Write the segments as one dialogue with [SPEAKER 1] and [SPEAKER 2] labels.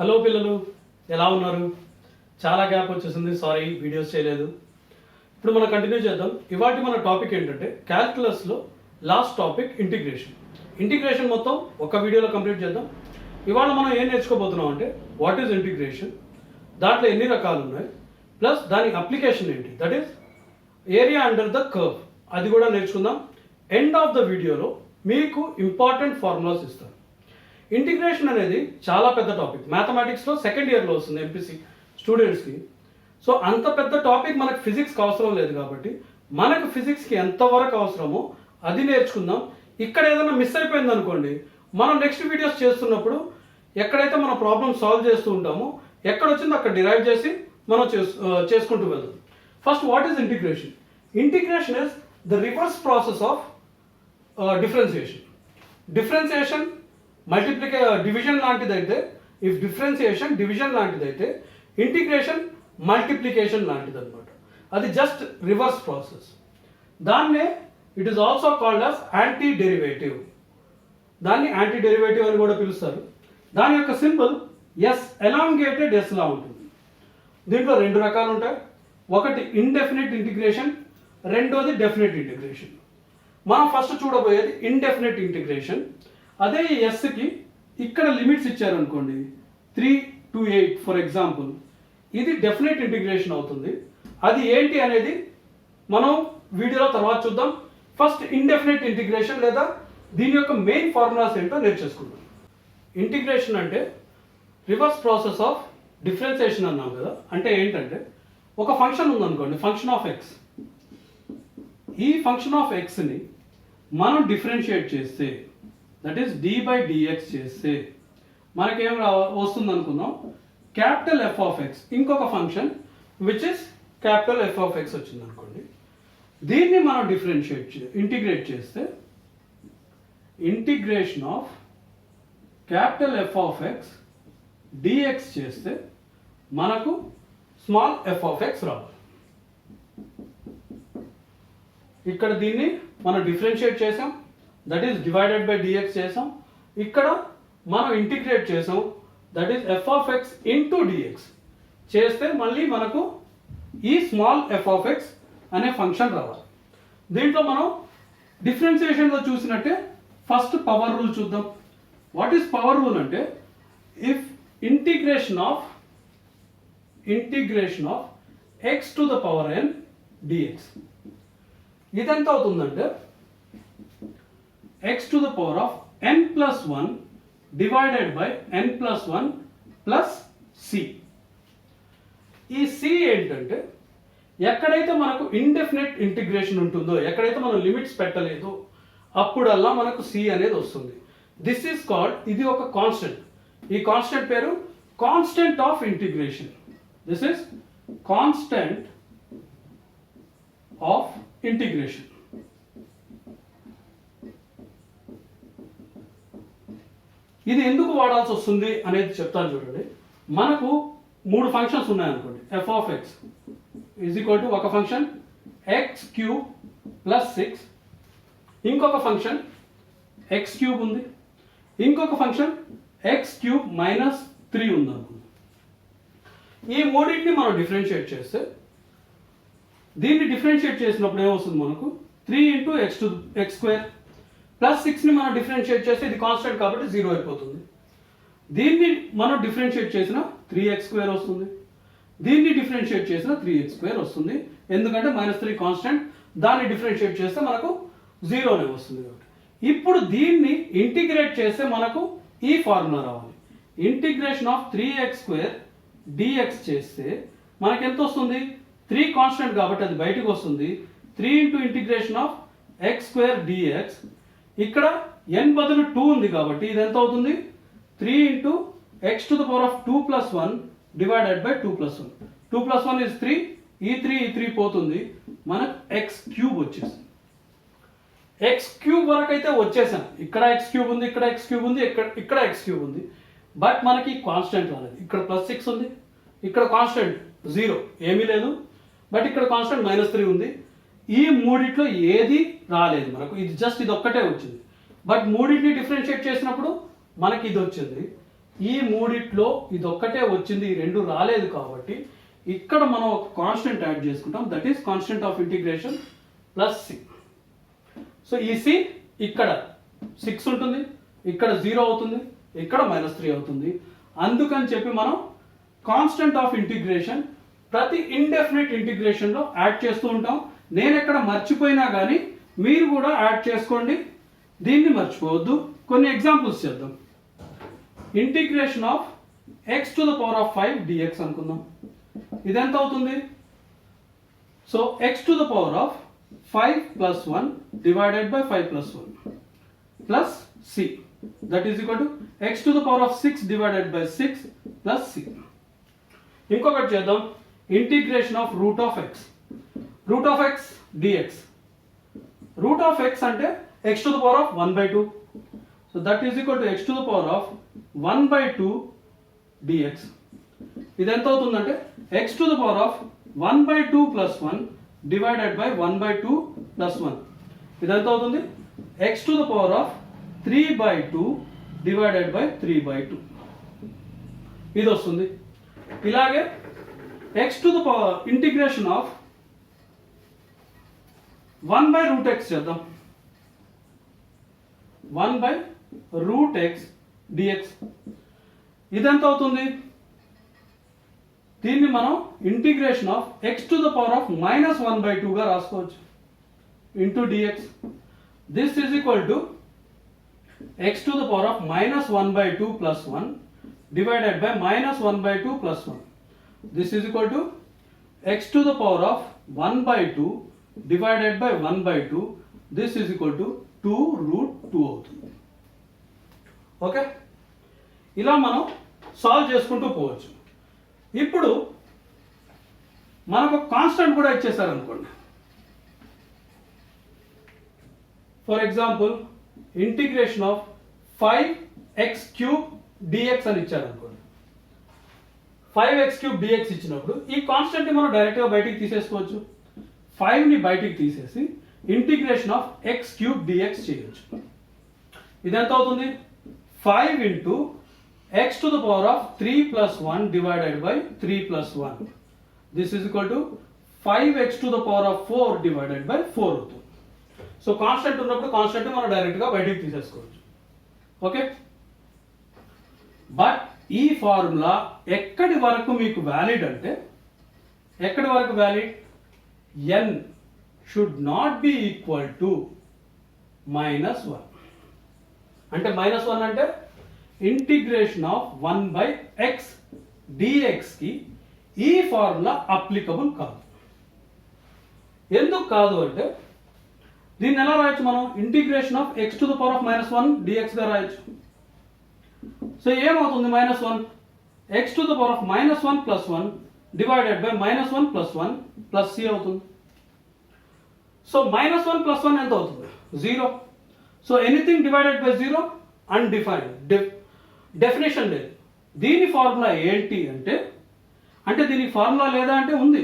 [SPEAKER 1] Hello పిల్లలు, ఎలా ఉన్నారు? చాలా గ్యాప్ వచ్చేసింది, సారీ వీడియోస్ చేయలేదు. ఇప్పుడు మనం కంటిన్యూ చేద్దాం. ఇవాటి మన టాపిక్ ఏంటంటే క్యాల్కులస్లో లాస్ట్ టాపిక్ ఇంటిగ్రేషన్ మొత్తం ఒక వీడియోలో కంప్లీట్ చేద్దాం. ఇవాళ మనం ఏం నేర్చుకోబోతున్నాం అంటే వాట్ ఈజ్ ఇంటిగ్రేషన్, దాంట్లో ఎన్ని రకాలు ఉన్నాయి, ప్లస్ దాని అప్లికేషన్ ఏంటి, that is area under the curve, అది కూడా నేర్చుకుందాం. ఎండ్ ఆఫ్ ద వీడియోలో మీకు ఇంపార్టెంట్ ఫార్ములాస్ ఇస్తాను. ఇంటిగ్రేషన్ అనేది చాలా పెద్ద టాపిక్, మ్యాథమెటిక్స్లో సెకండ్ ఇయర్లో వస్తుంది ఎంపీసీ స్టూడెంట్స్కి. సో అంత పెద్ద టాపిక్ మనకు ఫిజిక్స్కి అవసరం లేదు కాబట్టి మనకు ఫిజిక్స్కి ఎంతవరకు అవసరమో అది నేర్చుకుందాం. ఇక్కడ ఏదైనా మిస్ అయిపోయింది అనుకోండి, మనం నెక్స్ట్ వీడియోస్ చేస్తున్నప్పుడు ఎక్కడైతే మనం ప్రాబ్లమ్ సాల్వ్ చేస్తూ ఉంటామో ఎక్కడ వచ్చిందో అక్కడ డిరైవ్ చేసి మనం చేసుకుంటూ వెళ్దాం. First, what is integration? Integration is the reverse process of differentiation division లాంటిదైతే, ఇఫ్ డిఫరెన్సియేషన్ డివిజన్ లాంటిదైతే ఇంటిగ్రేషన్ మల్టిప్లికేషన్ లాంటిది అనమాట. అది జస్ట్ రివర్స్ ప్రాసెస్. దాన్నే it is also called as anti derivative. దాన్ని యాంటీ డెరివేటివ్ అని కూడా పిలుస్తారు. దాని యొక్క సింబల్ ఎస్, ఎలాంగేటెడ్ ఎస్ లా ఉంటుంది. దీంట్లో రెండు రకాలు ఉంటాయి. ఒకటి ఇండెఫినిట్ ఇంటిగ్రేషన్, రెండోది డెఫినెట్ ఇంటిగ్రేషన్. మనం ఫస్ట్ చూడబోయేది ఇండెఫినిట్ ఇంటిగ్రేషన్. అదే ఎస్కి ఇక్కడ లిమిట్స్ ఇచ్చారనుకోండి, 3 to 8 ఫర్ ఎగ్జాంపుల్, ఇది డెఫినెట్ ఇంటిగ్రేషన్ అవుతుంది. అది ఏంటి అనేది మనం వీడియోలో తర్వాత చూద్దాం. ఫస్ట్ ఇండెఫినెట్ ఇంటిగ్రేషన్ లేదా దీని యొక్క మెయిన్ ఫార్ములాస్ ఏంటో నేర్చేసుకుందాం. ఇంటిగ్రేషన్ అంటే రివర్స్ ప్రాసెస్ ఆఫ్ డిఫరెన్సియేషన్ అన్నాం కదా. అంటే ఏంటంటే ఒక ఫంక్షన్ ఉందనుకోండి, ఫంక్షన్ ఆఫ్ ఎక్స్. ఈ ఫంక్షన్ ఆఫ్ ఎక్స్ని మనం డిఫరెన్షియేట్ చేస్తే, that is dy by dx చేస్తే మనకేం వస్తుంది అనుకుందాం, క్యాపిటల్ ఎఫ్ ఆఫ్ ఎక్స్. ఇంకొక function which is capital F of X వచ్చింది అనుకోండి. దీన్ని మనం ఇంటిగ్రేట్ చేస్తే integration of capital F of X dx చేస్తే మనకు స్మాల్ ఎఫ్ ఆఫ్ ఎక్స్ రావాలి. ఇక్కడ దీన్ని మనం డిఫరెన్షియేట్ చేసాం, that is divided by dx చేసాం. ఇక్కడ మనం ఇంటిగ్రేట్ చేసాం, that is F of X into dx చేస్తే మళ్ళీ మనకు ఈ స్మాల్ ఎఫ్ ఆఫ్ ఎక్స్ అనే ఫంక్షన్ రావాలి. దీంట్లో మనం డిఫరెన్సియేషన్లో చూసినట్టే ఫస్ట్ పవర్ రూల్ చూద్దాం. వాట్ ఈస్ పవర్ రూల్ అంటే, if integration of X to the power n dx, ఇదెంత అవుతుందంటే x to the power of n plus 1 divided by n plus 1 plus c. ఈ c ఏంటంటే ఎక్కడైతే మనకు ఇండెఫినెట్ ఇంటిగ్రేషన్ ఉంటుందో, ఎక్కడైతే మనం లిమిట్స్ పెట్టలేదో అప్పుడల్లా మనకు c అనేది వస్తుంది. దిస్ ఈస్ కాల్డ్, ఇది ఒక కాన్స్టెంట్. ఈ కాన్స్టెంట్ పేరు constant of integration. This is constant of integration. ఇది ఎందుకు వాడాల్సి వస్తుంది అనేది చెప్తాను చూడండి. మనకు 3 ఫంక్షన్స్ ఉన్నాయనుకోండి. F of X is equal to ఒక ఫంక్షన్ ఎక్స్ క్యూబ్ ప్లస్ 6, ఇంకొక ఫంక్షన్ ఎక్స్ క్యూబ్ ఉంది, ఇంకొక ఫంక్షన్ ఎక్స్ క్యూబ్ మైనస్ 3 ఉంది అనుకోండి. ఈ మూడింటిని మనం డిఫరెన్షియేట్ చేస్తే, దీన్ని డిఫరెన్షియేట్ చేసినప్పుడు ఏమొస్తుంది మనకు, 3 ఇంటూ ఎక్స్ స్క్వేర్ ప్లస్ 6ని మనం డిఫరెన్షియేట్ చేస్తే ఇది కాన్స్టెంట్ కాబట్టి 0 అయిపోతుంది. దీన్ని మనం డిఫరెన్షియేట్ చేసిన 3x² వస్తుంది. దీన్ని డిఫరెన్షియేట్ చేసిన 3x² వస్తుంది. ఎందుకంటే -3 కాన్స్టెంట్, దాన్ని డిఫరెన్షియేట్ చేస్తే మనకు 0నే వస్తుంది కాబట్టి. ఇప్పుడు దీన్ని ఇంటిగ్రేట్ చేస్తే మనకు ఈ ఫార్ములా రావాలి. ఇంటిగ్రేషన్ ఆఫ్ 3x² dx చేస్తే మనకి ఎంత వస్తుంది, 3 కాన్స్టెంట్ కాబట్టి అది బయటకు వస్తుంది. 3 into integration of x² dx, ఇక్కడ n బదులు 2 ఉంది కాబట్టి ఇది ఎంత అవుతుంది, 3 into x to the power of 2 plus 1 divided by 2 plus 1. 2 plus 1 is 3, ఈ 3 పోతుంది, మనకు x క్యూబ్ వచ్చేసింది. x క్యూబ్ వరకు అయితే వచ్చేసాం. ఇక్కడ x క్యూబ్ ఉంది, ఇక్కడ x క్యూబ్ ఉంది, ఇక్కడ x క్యూబ్ ఉంది. బట్ మనకి కాన్స్టెంట్ రాలేదు. ఇక్కడ +6 ఉంది, ఇక్కడ కాన్స్టెంట్ 0 ఏమీ లేదు, బట్ ఇక్కడ కాన్స్టెంట్ -3 ఉంది. ఈ మూడిట్లో ఏది రాలేదు మనకు, ఇది జస్ట్ ఇది ఒక్కటే వచ్చింది. బట్ మూడింటిని డిఫరెన్షియేట్ చేసినప్పుడు మనకి ఇది వచ్చింది. ఈ మూడిట్లో ఇది ఒక్కటే వచ్చింది, ఈ రెండు రాలేదు కాబట్టి ఇక్కడ మనం ఒక కాన్స్టెంట్ యాడ్ చేసుకుంటాం, that is constant of integration plus C. So ఈ సి ఇక్కడ 6 ఉంటుంది, ఇక్కడ 0 అవుతుంది, ఇక్కడ -3 అవుతుంది. అందుకని చెప్పి మనం కాన్స్టెంట్ ఆఫ్ ఇంటిగ్రేషన్ ప్రతి ఇండెఫినెట్ ఇంటిగ్రేషన్లో యాడ్ చేస్తూ ఉంటాం. నేను ఎక్కడ మర్చిపోయినా కానీ మీరు కూడా యాడ్ చేసుకోండి, దీన్ని మర్చిపోవద్దు. కొన్ని ఎగ్జాంపుల్స్ చేద్దాం. ఇంటిగ్రేషన్ ఆఫ్ x⁵ dx అనుకుందాం. ఇది ఎంత అవుతుంది? So x⁵ 5 + 1 divided by 5 + 1 plus c, that is equal to x⁵ divided by 6 plus c. ఇంకొకటి చేద్దాం. Integration of √x dx. √x అంటే x⁴1/2. So that is equal to x⁴1/2 dx. ఇది ఎంత అవుతుందంటే x⁴1/2 + 1 డివైడెడ్ బై 1/2 + 1. ఇది ఎంత అవుతుంది? x⁴3/2 divided by 3/2. ఇది వస్తుంది. ఇలాగే ఇంటిగ్రేషన్ ఆఫ్ 1/√x చేద్దాం. 1/√x dx. ఇదెంత అవుతుంది? దీన్ని మనం ఇంటిగ్రేషన్ ఆఫ్ x⁻⁻1/2 గా రాసుకోవచ్చు into dx. This is equal to x⁻⁻1/2 + 1 divided by -1/2 + 1. This is equal to x⁻1/2 divided by 1/2. This is equal to 2√2 అవుతుంది. ఓకే, ఇలా మనం సాల్వ్ చేసుకుంటూ పోవచ్చు. ఇప్పుడు మనకు కాన్స్టెంట్ కూడా ఇచ్చేసారు అనుకోండి. For example integration of 5x³ dx అని ఇచ్చారు అనుకోండి. 5x³ dx ఇచ్చినప్పుడు ఈ కాన్స్టెంట్ ని మనం డైరెక్ట్గా బయటికి తీసేసుకోవచ్చు. 5ని బయటికి తీసేసి ఇంటిగ్రేషన్ ఆఫ్ x³ dx చేయొచ్చు. ఇది ఎంత అవుతుంది? 5 into x⁻³ + 1 divided by 3 + 1. This is equal to 5x⁴ divided by 4 అవుతుంది. సో కాన్స్టెంట్ ఉన్నప్పుడు కాన్స్టెంట్ మనం డైరెక్ట్గా బయటికి తీసేసుకోవచ్చు. ఓకే, బట్ ఈ ఫార్ములా ఎక్కడి వరకు మీకు వ్యాలిడ్ అంటే, ఎక్కడి వరకు valid? n should not be equal to -1. అంటే -1 అంటే ఇంటిగ్రేషన్ ఆఫ్ 1/x dx కి ఈ ఫార్ములా అప్లికబుల్ కాదు. ఎందుకు కాదు అంటే దీన్ని ఎలా రాయొచ్చు మనం? ఇంటిగ్రేషన్ ఆఫ్ x⁻⁻1 dx గా రాయొచ్చు. సో ఏమవుతుంది? -1 x⁻⁻1 + 1 divided by -1 + 1 plus c అవుతుంది. సో -1 + 1 ఎంత అవుతుంది? 0. So anything divided by 0 undefined, definition లేదు. దీని ఫార్ములా ఏంటి అంటే, దీనికి ఫార్ములా లేదా అంటే ఉంది.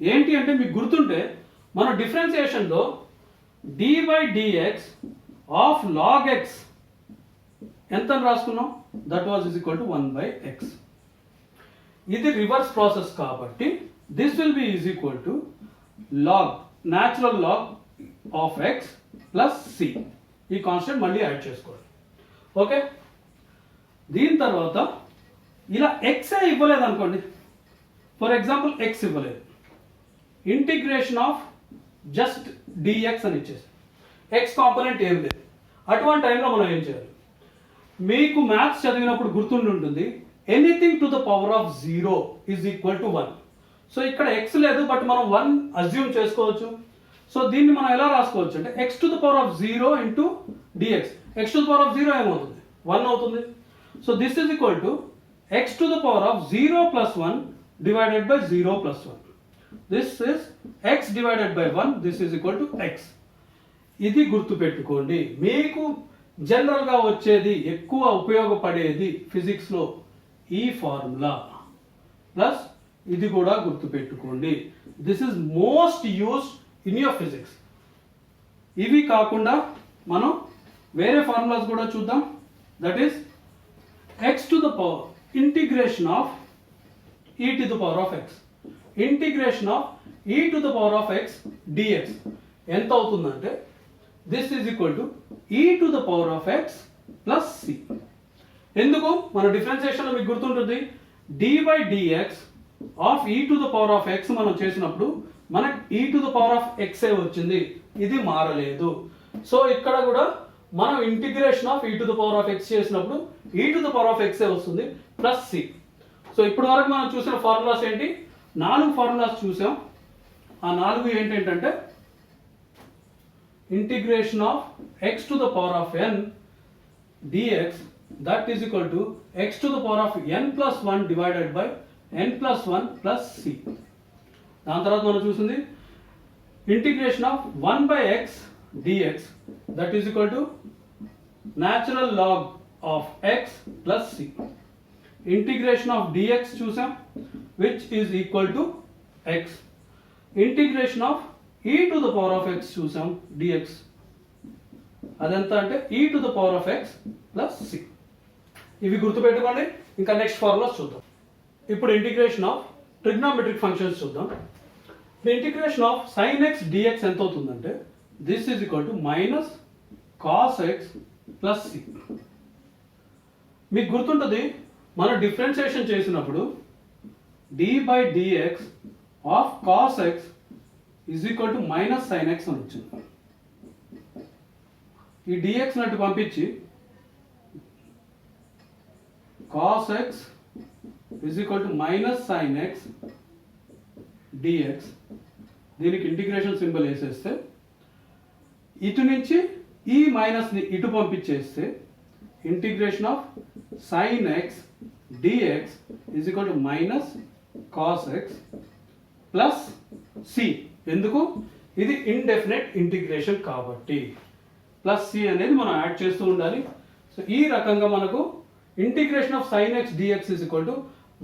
[SPEAKER 1] ఏంటి అంటే మీకు గుర్తుంటే మన డిఫరెన్సియేషన్లో d/dx ఆఫ్ log x ఎంత రాసుకున్నాం? That was is equal to 1/x. ఇది రివర్స్ ప్రాసెస్ కాబట్టి this will be is equal to natural log of x plus c. ఈ కాన్స్టెంట్ మళ్ళీ యాడ్ చేసుకోవాలి. ఓకే, దీని తర్వాత ఇలా x ఇవ్వలేదు అనుకోండి. ఫర్ ఎగ్జాంపుల్ x ఇవ్వలేదు, ఇంటిగ్రేషన్ ఆఫ్ జస్ట్ dx అని ఇచ్చేసి x కాంపోనెంట్ ఏం లేదు. అటువంటి టైంలో మనం ఏం చేయాలి? మీకు మ్యాథ్స్ చదివినప్పుడు గుర్తుండి ఉంటుంది, anything to the power of 0 is equal to 1. So ఇక్కడ x లేదు, బట్ మనం 1 అజ్యూమ్ చేసుకోవచ్చు. సో దీన్ని మనం ఎలా రాసుకోవచ్చు అంటే x⁻0 ఇంటూ dx. x⁻0 ఏమవుతుంది? 1 అవుతుంది. So this is equal to x⁻0 + 1 divided by 0 + 1. This is x divided by 1. This is equal to x. ఇది గుర్తుపెట్టుకోండి. మీకు జనరల్గా వచ్చేది, ఎక్కువ ఉపయోగపడేది ఫిజిక్స్లో ఈ ఫార్ములా ప్లస్ ఇది కూడా గుర్తుపెట్టుకోండి. This is most used in your physics. ఇవి కాకుండా మనం వేరే ఫార్ములాస్ కూడా చూద్దాం. That is x to the power integration of e to the power of x, integration of e to the power of x dx ఎంత అవుతుందంటే this is equal to e to the power of x plus c. ఎందుకు మన డిఫరెన్షియేషన్లో మీకు గుర్తుంటుంది d by dx of e to the power of x మనం చేసినప్పుడు మనకు e to the power of x ఏ వచ్చింది, ఇది మారలేదు. సో ఇక్కడ కూడా మనం integration of e to the power of x చేసినప్పుడు e to the power of x ఏ వస్తుంది ప్లస్ c. సో ఇప్పటి వరకు మనం చూసిన ఫార్ములాస్ ఏంటి, 4 ఫార్ములాస్ చూసాం. ఆ 4 ఏంటంటే integration of x to the power of n dx that is equal to x to the power of n plus 1 divided by n plus 1 plus c. దాని తర్వాత మనం చూసింది integration of 1 by x dx that is equal to natural log of x plus c. Integration of dx చూసాం which is equal to x. Integration of e to the power of x చూసాం dx అదెంత అంటే e to the power of x plus c. ఇవి గుర్తుపెట్టుకోండి. ఇంకా next formulas చూద్దాం. ఇప్పుడు integration of trigonometric functions చూద్దాం. Integration of sin x dx ఎంత అవుతుందంటే this is equal to minus cos x plus c. మీకు గుర్తుంటుంది మనం డిఫరెన్షియేషన్ చేసినప్పుడు d by dx of cos x is equal to minus sine x అని వచ్చింది. ఈ dx నట్టు పంపించి cos x is equal to minus sin x dx దీనికి integration symbol వేసేస్తే ఇటు నుంచి ఈ మైనస్ని ఇటు పంపించేస్తే integration of sin x dx is equal to minus cos x plus c. ఎందుకు, ఇది ఇండెఫినెట్ ఇంటిగ్రేషన్ కాబట్టి ప్లస్ సి అనేది మనం యాడ్ చేస్తూ ఉండాలి. సో ఈ రకంగా మనకు integration of sin x dx is equal to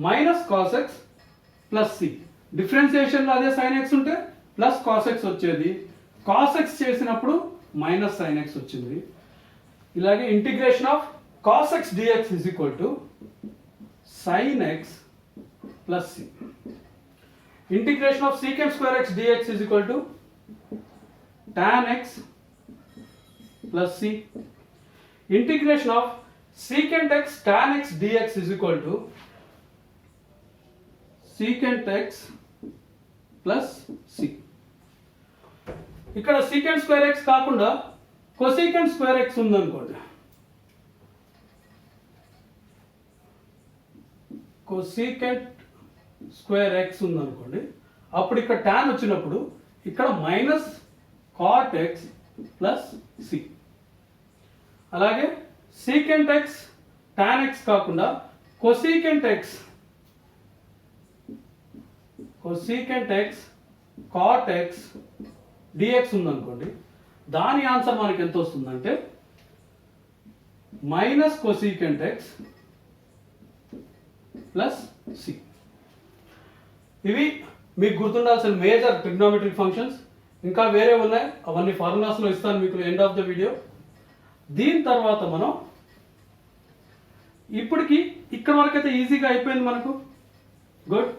[SPEAKER 1] minus cos x plus C. డిఫరెన్సియేషన్లో అదే sin x ఉంటే ప్లస్ cos x వచ్చేది, cos x చేసినప్పుడు మైనస్ sin x వచ్చింది. ఇలాగే integration of cos x dx is equal to sin x plus c. Integration of secant square x dx is equal to tan x plus c. Integration of secant x tan x dx is equal to secant x plus c. ఇక్కడ secant square x కాకుండా cosecant square x ఉందనుకోండి, cosecant square x ఉందనుకోండి, అప్పుడు ఇక్కడ tan వచ్చినప్పుడు ఇక్కడ minus cot x plus c. అలాగే secant x tan x కాకుండా cosecant x cot x dx ఉందనుకోండి, దాని ఆన్సర్ మనకి ఎంత వస్తుందంటే minus cosecant x plus c. ఇవి మీకు గుర్తుండాల్సిన మేజర్ ట్రిగ్నోమెట్రిక్ ఫంక్షన్స్. ఇంకా వేరే ఉన్నాయి, అవన్నీ ఫార్ములాస్లో ఇస్తాను మీకు ఎండ్ ఆఫ్ ద వీడియో. దీని తర్వాత మనం ఇప్పటికి ఇక్కడ వరకైతే ఈజీగా అయిపోయింది మనకు, గుడ్.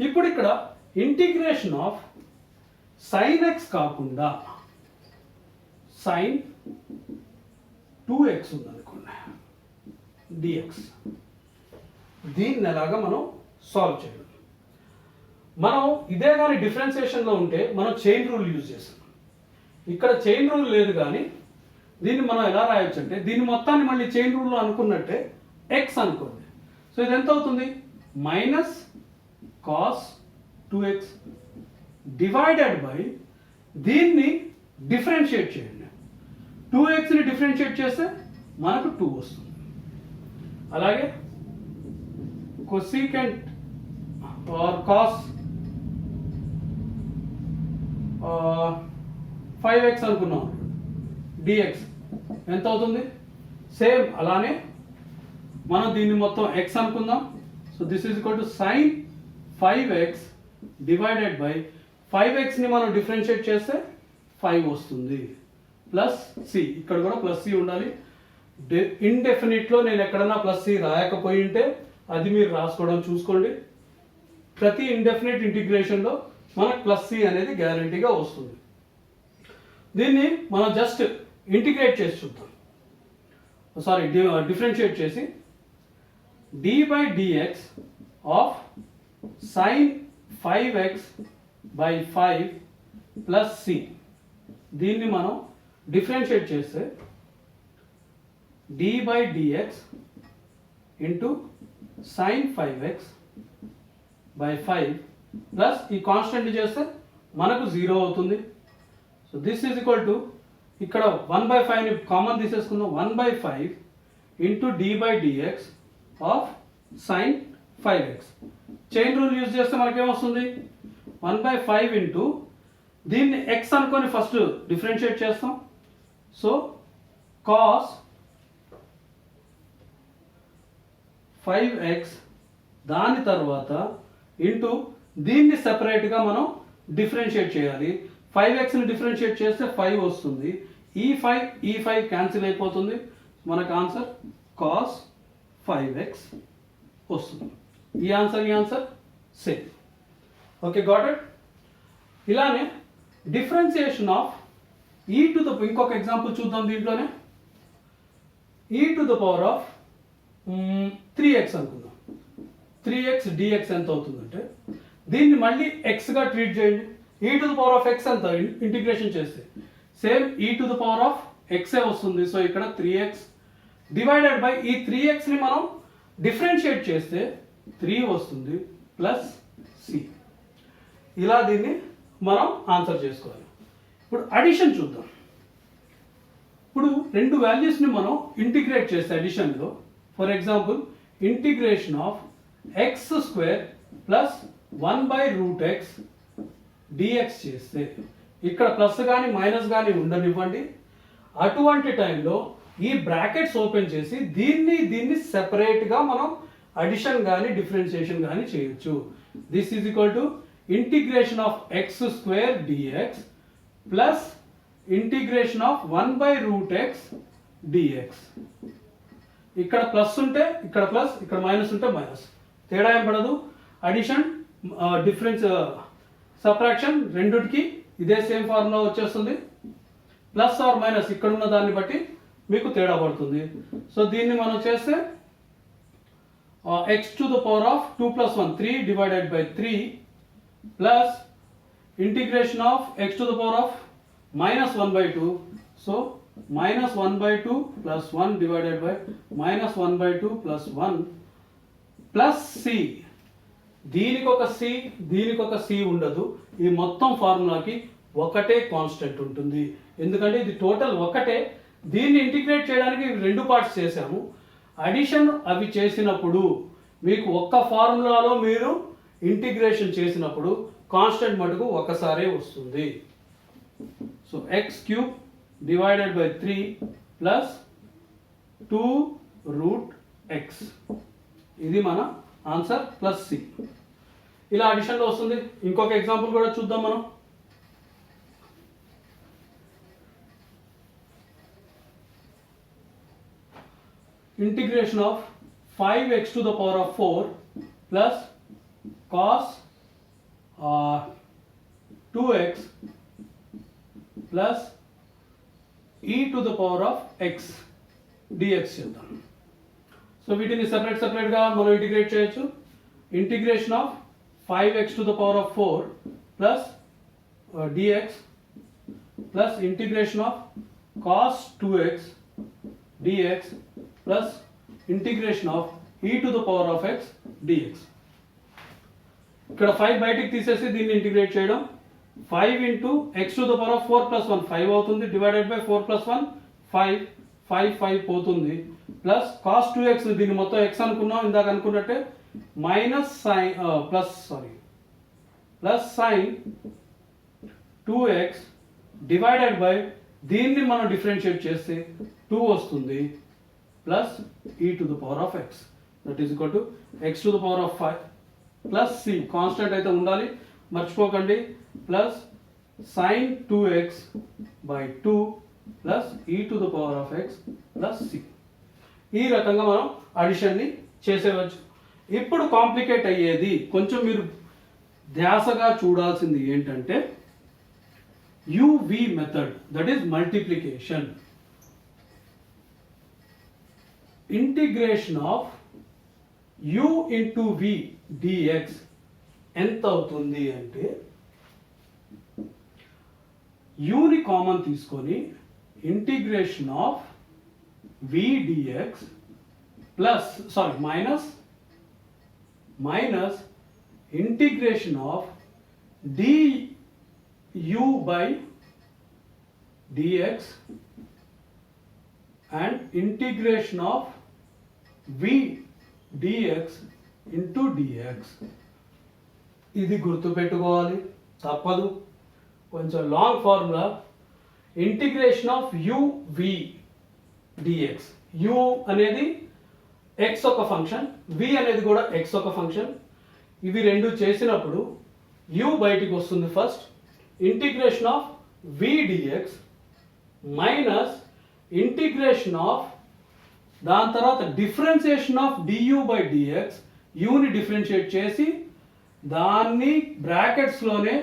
[SPEAKER 1] ఇప్పుడు ఇక్కడ ఇంటిగ్రేషన్ ఆఫ్ sin x కాకుండా sin 2x ఉందనుకోండి dx, దీన్ని ఎలాగా మనం సాల్వ్ చేయడం. మనం ఇదే కానీ డిఫరెన్సియేషన్లో ఉంటే మనం చైన్ రూల్ యూజ్ చేస్తాం. ఇక్కడ చైన్ రూల్ లేదు, కానీ దీన్ని మనం ఎలా రాయొచ్చు అంటే దీన్ని మొత్తాన్ని మళ్ళీ చైన్ రూల్లో అనుకున్నట్టే x అనుకోండి. సో ఇది ఎంత అవుతుంది, minus cos 2x divided by దీన్ని డిఫరెన్షియేట్ చేయండి. 2xని డిఫరెన్షియేట్ చేస్తే మనకు 2 వస్తుంది. అలాగే cosecant ఆర్ కాస్ 5x అనుకున్నాం dx ఎంత అవుతుంది, సేమ్ అలానే మనం దీన్ని మొత్తం x అనుకుందాం. So this is equal to sin 5x divided by 5xని మనం డిఫరెన్షియేట్ చేస్తే 5 వస్తుంది ప్లస్ సి. ఇక్కడ కూడా ప్లస్ సి ఉండాలి. ఇండెఫినిట్లో నేను ఎక్కడన్నా ప్లస్ సి రాయకపోయి ఉంటే అది మీరు రాసుకోవడం చూసుకోండి. ప్రతి ఇండెఫినిట్ ఇంటిగ్రేషన్లో మనకు ప్లస్ సి అనేది గ్యారంటీగా వస్తుంది. దీన్ని మనం జస్ట్ ఇంటిగ్రేట్ చేసి చూద్దాం. సారీ, డిఫరెన్షియేట్ చేసి d/dx ఆఫ్ sin 5x by 5 plus c, దీన్ని మనం డిఫరెన్షియేట్ చేస్తే d/dx into sin 5x by 5 plus ఈ కాన్స్టెంట్ చేస్తే మనకు 0 అవుతుంది. So this is equal to, ఇక్కడ 1/5ని కామన్ తీసేసుకుందాం, 1/5 ఇంటూ d/dx ఆఫ్ sin 5x. Chain rule use చేస్తే మనకేమొస్తుంది, 1/5 ఇంటూ దీన్ని x అనుకొని ఫస్ట్ డిఫరెన్షియేట్ చేస్తాం. సో cos 5x, దాని తర్వాత ఇంటూ దీన్ని సెపరేట్గా మనం డిఫరెన్షియేట్ చేయాలి. 5xని డిఫరెన్షియేట్ చేస్తే 5 వస్తుంది. ఈ 5 క్యాన్సిల్ అయిపోతుంది. మనకు ఆన్సర్ cos 5x వస్తుంది. ఈ answer same. Okay, got it. ఇలానే డిఫరెన్సియేషన్ ఆఫ్ ఇంకొక ఎగ్జాంపుల్ చూద్దాం. దీంట్లోనే e⁻³ 3x అనుకుందాం. 3x dx ఎంత అవుతుందంటే దీన్ని మళ్ళీ xగా ట్రీట్ చేయండి. e⁻x ఎంత ఇంటిగ్రేషన్ చేస్తే సేమ్ e⁻x వస్తుంది. సో ఇక్కడ 3x డివైడెడ్ బై ఈ 3xని మనం డిఫరెన్షియేట్ చేస్తే 3 వస్తుంది ప్లస్ సి. ఇలా దీన్ని మనం ఆన్సర్ చేసుకోవాలి. ఇప్పుడు అడిషన్ చూద్దాం. ఇప్పుడు రెండు వాల్యూస్ని మనం ఇంటిగ్రేట్ చేస్తే అడిషన్లో, for example integration of x² plus 1/√x dx చేస్తే ఇక్కడ ప్లస్ కానీ మైనస్ కానీ ఉండనివ్వండి. అటువంటి టైంలో ఈ బ్రాకెట్స్ ఓపెన్ చేసి దీన్ని సెపరేట్గా మనం అడిషన్ కానీ డిఫరెన్షియేషన్ కానీ చేయొచ్చు. This is equal to integration of x² dx plus integration of 1/√x dx. ఇక్కడ ప్లస్ ఉంటే ఇక్కడ ప్లస్, ఇక్కడ మైనస్ ఉంటే మైనస్, తేడా ఏం పడదు. అడిషన్, డిఫరెన్స్, సబ్ట్రాక్షన్ రెండుకి ఇదే సేమ్ ఫార్ములా వచ్చేస్తుంది. ప్లస్ ఆర్ మైనస్ ఇక్కడ ఉన్న దాన్ని బట్టి మీకు తేడా పడుతుంది. సో దీన్ని మనం చేస్తే x⁻² + 1 3 divided by 3 plus integration of x⁻ -1/2. So -1/2 plus 1 divided by -1/2 plus 1 plus C. దీనికి ఒక సి ఉండదు. ఈ మొత్తం ఫార్ములాకి ఒకటే కాన్స్టెంట్ ఉంటుంది. ఎందుకంటే ఇది టోటల్ ఒకటే. దీన్ని ఇంటిగ్రేట్ చేయడానికి రెండు పార్ట్స్ చేశాము. అడిషన్ అవి చేసినప్పుడు మీకు ఒక్క ఫార్ములాలో మీరు ఇంటిగ్రేషన్ చేసినప్పుడు కాన్స్టెంట్ మటుకు ఒకసారే వస్తుంది. So x³ divided by 3 plus 2√x, ఇది మన ఆన్సర్ ప్లస్ సి. ఇలా అడిషన్లో వస్తుంది. ఇంకొక ఎగ్జాంపుల్ కూడా చూద్దాం మనం. Integration of 5x⁴ plus cos 2x plus e⁻x dx చేద్దాం. సో వీటిని సెపరేట్గా మనం ఇంటిగ్రేట్ చేయొచ్చు. Integration of 5x⁴ plus dx plus integration of cos 2x dx plus integration of e⁻x dx. ఇక్కడ 5 బయటికి తీసేసి దీన్ని ఇంటిగ్రేట్ చేయడం. 5 ఇంటూ x⁻4 + 1 5 అవుతుంది. డివైడెడ్ బై 4 + 1 5 పోతుంది. ప్లస్ cos 2x, దీన్ని మొత్తం x అనుకున్నాం ఇందాక అనుకున్నట్టే, plus sin 2x divided by దీన్ని మనం డిఫరెన్షియేట్ చేస్తే 2 వస్తుంది plus e⁻x. That is equal to x⁵ plus c. Constant అయితే ఉండాలి, మర్చిపోకండి. Plus sin 2x by 2 plus e⁻x plus c. ఈ రకంగా మనం అడిషన్ని చేసేవచ్చు. ఇప్పుడు కాంప్లికేట్ అయ్యేది కొంచెం మీరు ధ్యాసగా చూడాల్సింది ఏంటంటే UV method, that is multiplication. Integration of u into v dx ఎంత అవుతుంది అంటే యూని కామన్ తీసుకొని integration of v dx plus minus integration of du by dx and integration of v dx into dx. ఇది గుర్తుపెట్టుకోవాలి, తప్పదు. కొంచెం long formula. Integration of u v dx. u అనేది x ఒక ఫంక్షన్, v అనేది కూడా x ఒక ఫంక్షన్. ఇవి రెండు చేసినప్పుడు u బయటికి వస్తుంది first. Integration of v dx minus integration of దాని తర్వాత differentiation of du by dx. Uni differentiate చేసి దాన్ని బ్రాకెట్స్లోనే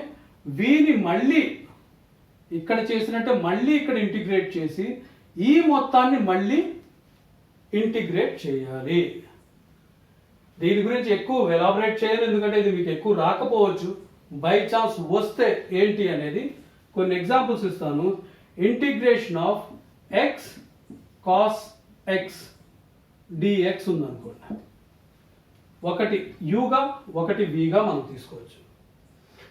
[SPEAKER 1] వీని మళ్ళీ ఇక్కడ చేసినట్టే మళ్ళీ ఇక్కడ ఇంటిగ్రేట్ చేసి ఈ మొత్తాన్ని మళ్ళీ ఇంటిగ్రేట్ చేయాలి. దీని గురించి ఎక్కువ ఎలాబరేట్ చేయాలి, ఎందుకంటే ఇది మీకు ఎక్కువ రాకపోవచ్చు. బై ఛాన్స్ వస్తే ఏంటి అనేది కొన్ని ఎగ్జాంపుల్స్ ఇస్తాను. Integration of x cos x dx ఉందనుకోండి, ఒకటి యూగా ఒకటి విగా మనం తీసుకోవచ్చు.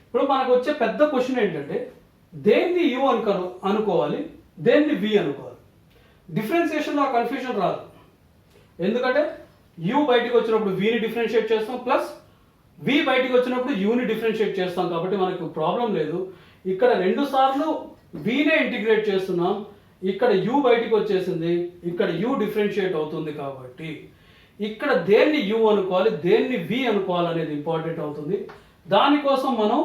[SPEAKER 1] ఇప్పుడు మనకు వచ్చే పెద్ద క్వశ్చన్ ఏంటంటే దేన్ని యూ అనుకోవాలి, దేన్ని వి అనుకోవాలి. డిఫరెన్సియేషన్లో ఆ కన్ఫ్యూజన్ రాదు, ఎందుకంటే యూ బయటికి వచ్చినప్పుడు విని డిఫరెన్షియేట్ చేస్తాం, ప్లస్ వి బయటికి వచ్చినప్పుడు యూని డిఫరెన్షియేట్ చేస్తాం. కాబట్టి మనకు ప్రాబ్లం లేదు. ఇక్కడ 2 సార్లు వినే ఇంటిగ్రేట్ చేస్తున్నాం, ఇక్కడ యూ బయటికి వచ్చేసింది, ఇక్కడ యూ డిఫరెన్షియేట్ అవుతుంది. కాబట్టి ఇక్కడ దేన్ని యూ అనుకోవాలి, దేన్ని వి అనుకోవాలి అనేది ఇంపార్టెంట్ అవుతుంది. దానికోసం మనం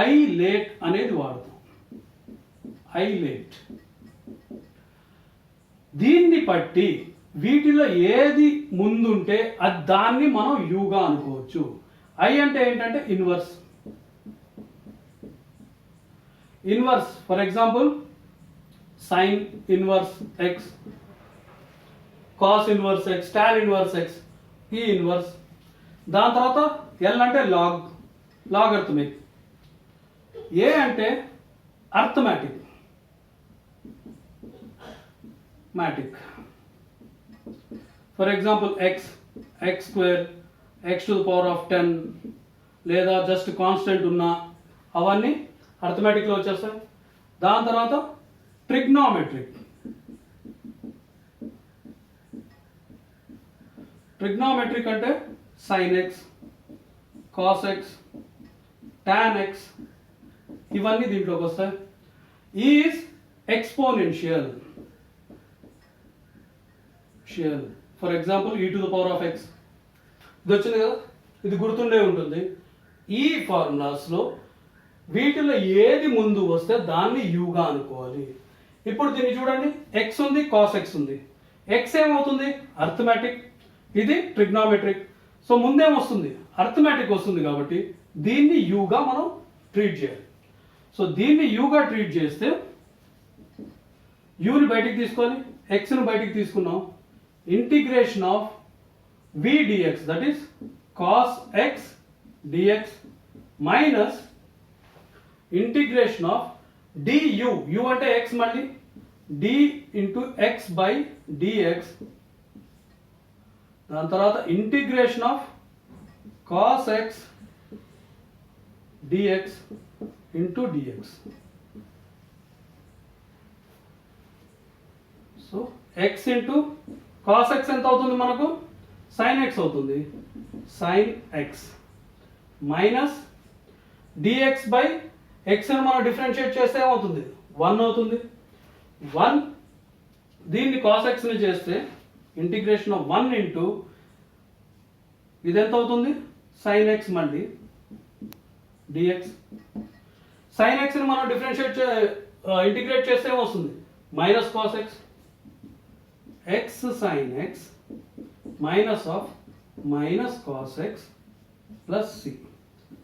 [SPEAKER 1] ఐలేట్ అనేది వాడతాం. ఐలేట్. దీన్ని బట్టి వీటిలో ఏది ముందుంటే అది దాన్ని మనం యూగా అనుకోవచ్చు. ఐ అంటే ఏంటంటే inverse. Inverse for example sine inverse x, cos inverse x, tan inverse x, ఈ ఇన్వర్స్. దాని తర్వాత ఎల్ అంటే లాగర్థమిక్. ఏ అంటే arithmetic. For example x square, x to the power of 10 లేదా జస్ట్ కాన్స్టెంట్ ఉన్న అవన్నీ అర్థమెటిక్లో వచ్చేస్తాయి. దాని తర్వాత ట్రిగ్నోమెట్రిక్. ట్రిగ్నోమెట్రిక్ అంటే sign X, cos X, tan X, ఇవన్నీ దీంట్లోకి వస్తాయి. Is exponential. ఫర్ ఎగ్జాంపుల్ ఈ to the power of X, ఇది వచ్చింది కదా, ఇది గుర్తుండే ఉంటుంది. ఈ ఫార్ములాస్లో వీటిలో ఏది ముందు వస్తే దాన్ని యూగా అనుకోవాలి. ఇప్పుడు దీన్ని చూడండి, ఎక్స్ ఉంది, కాస్ ఎక్స్ ఉంది. ఎక్స్ ఏమవుతుంది? అర్థమెటిక్, ఇది ట్రిగ్నోమెట్రిక్. సో ముందేమొస్తుంది? అర్థమెటిక్ వస్తుంది. కాబట్టి దీన్ని యూగా మనం ట్రీట్ చేయాలి. సో దీన్ని యూగా ట్రీట్ చేస్తే యూని బయటికి తీసుకొని ఎక్స్ను బయటికి తీసుకున్నాం. Integration of v dx, that is cos x dx minus integration of du, u అంటే x మళ్ళీ d into x by dx. దాని తర్వాత integration of cos x dx into dx. So x into cos x ఎంత అవుతుంది మనకు? sin x అవుతుంది. sin x minus dx by x అని మనం డిఫరెన్షియేట్ చేస్తే ఏమవుతుంది? 1 అవుతుంది. 1 దీన్ని cos x ని చేస్తే ఇంటిగ్రేషన్ ఆఫ్ 1 ఇంటూ ఇది ఎంత అవుతుంది? sin x మళ్ళీ dx. sin x ని మనం డిఫరెన్షియేట్ ఇంటిగ్రేట్ చేస్తే ఏమొస్తుంది? Minus cos x, x sin x minus of minus cos x plus c,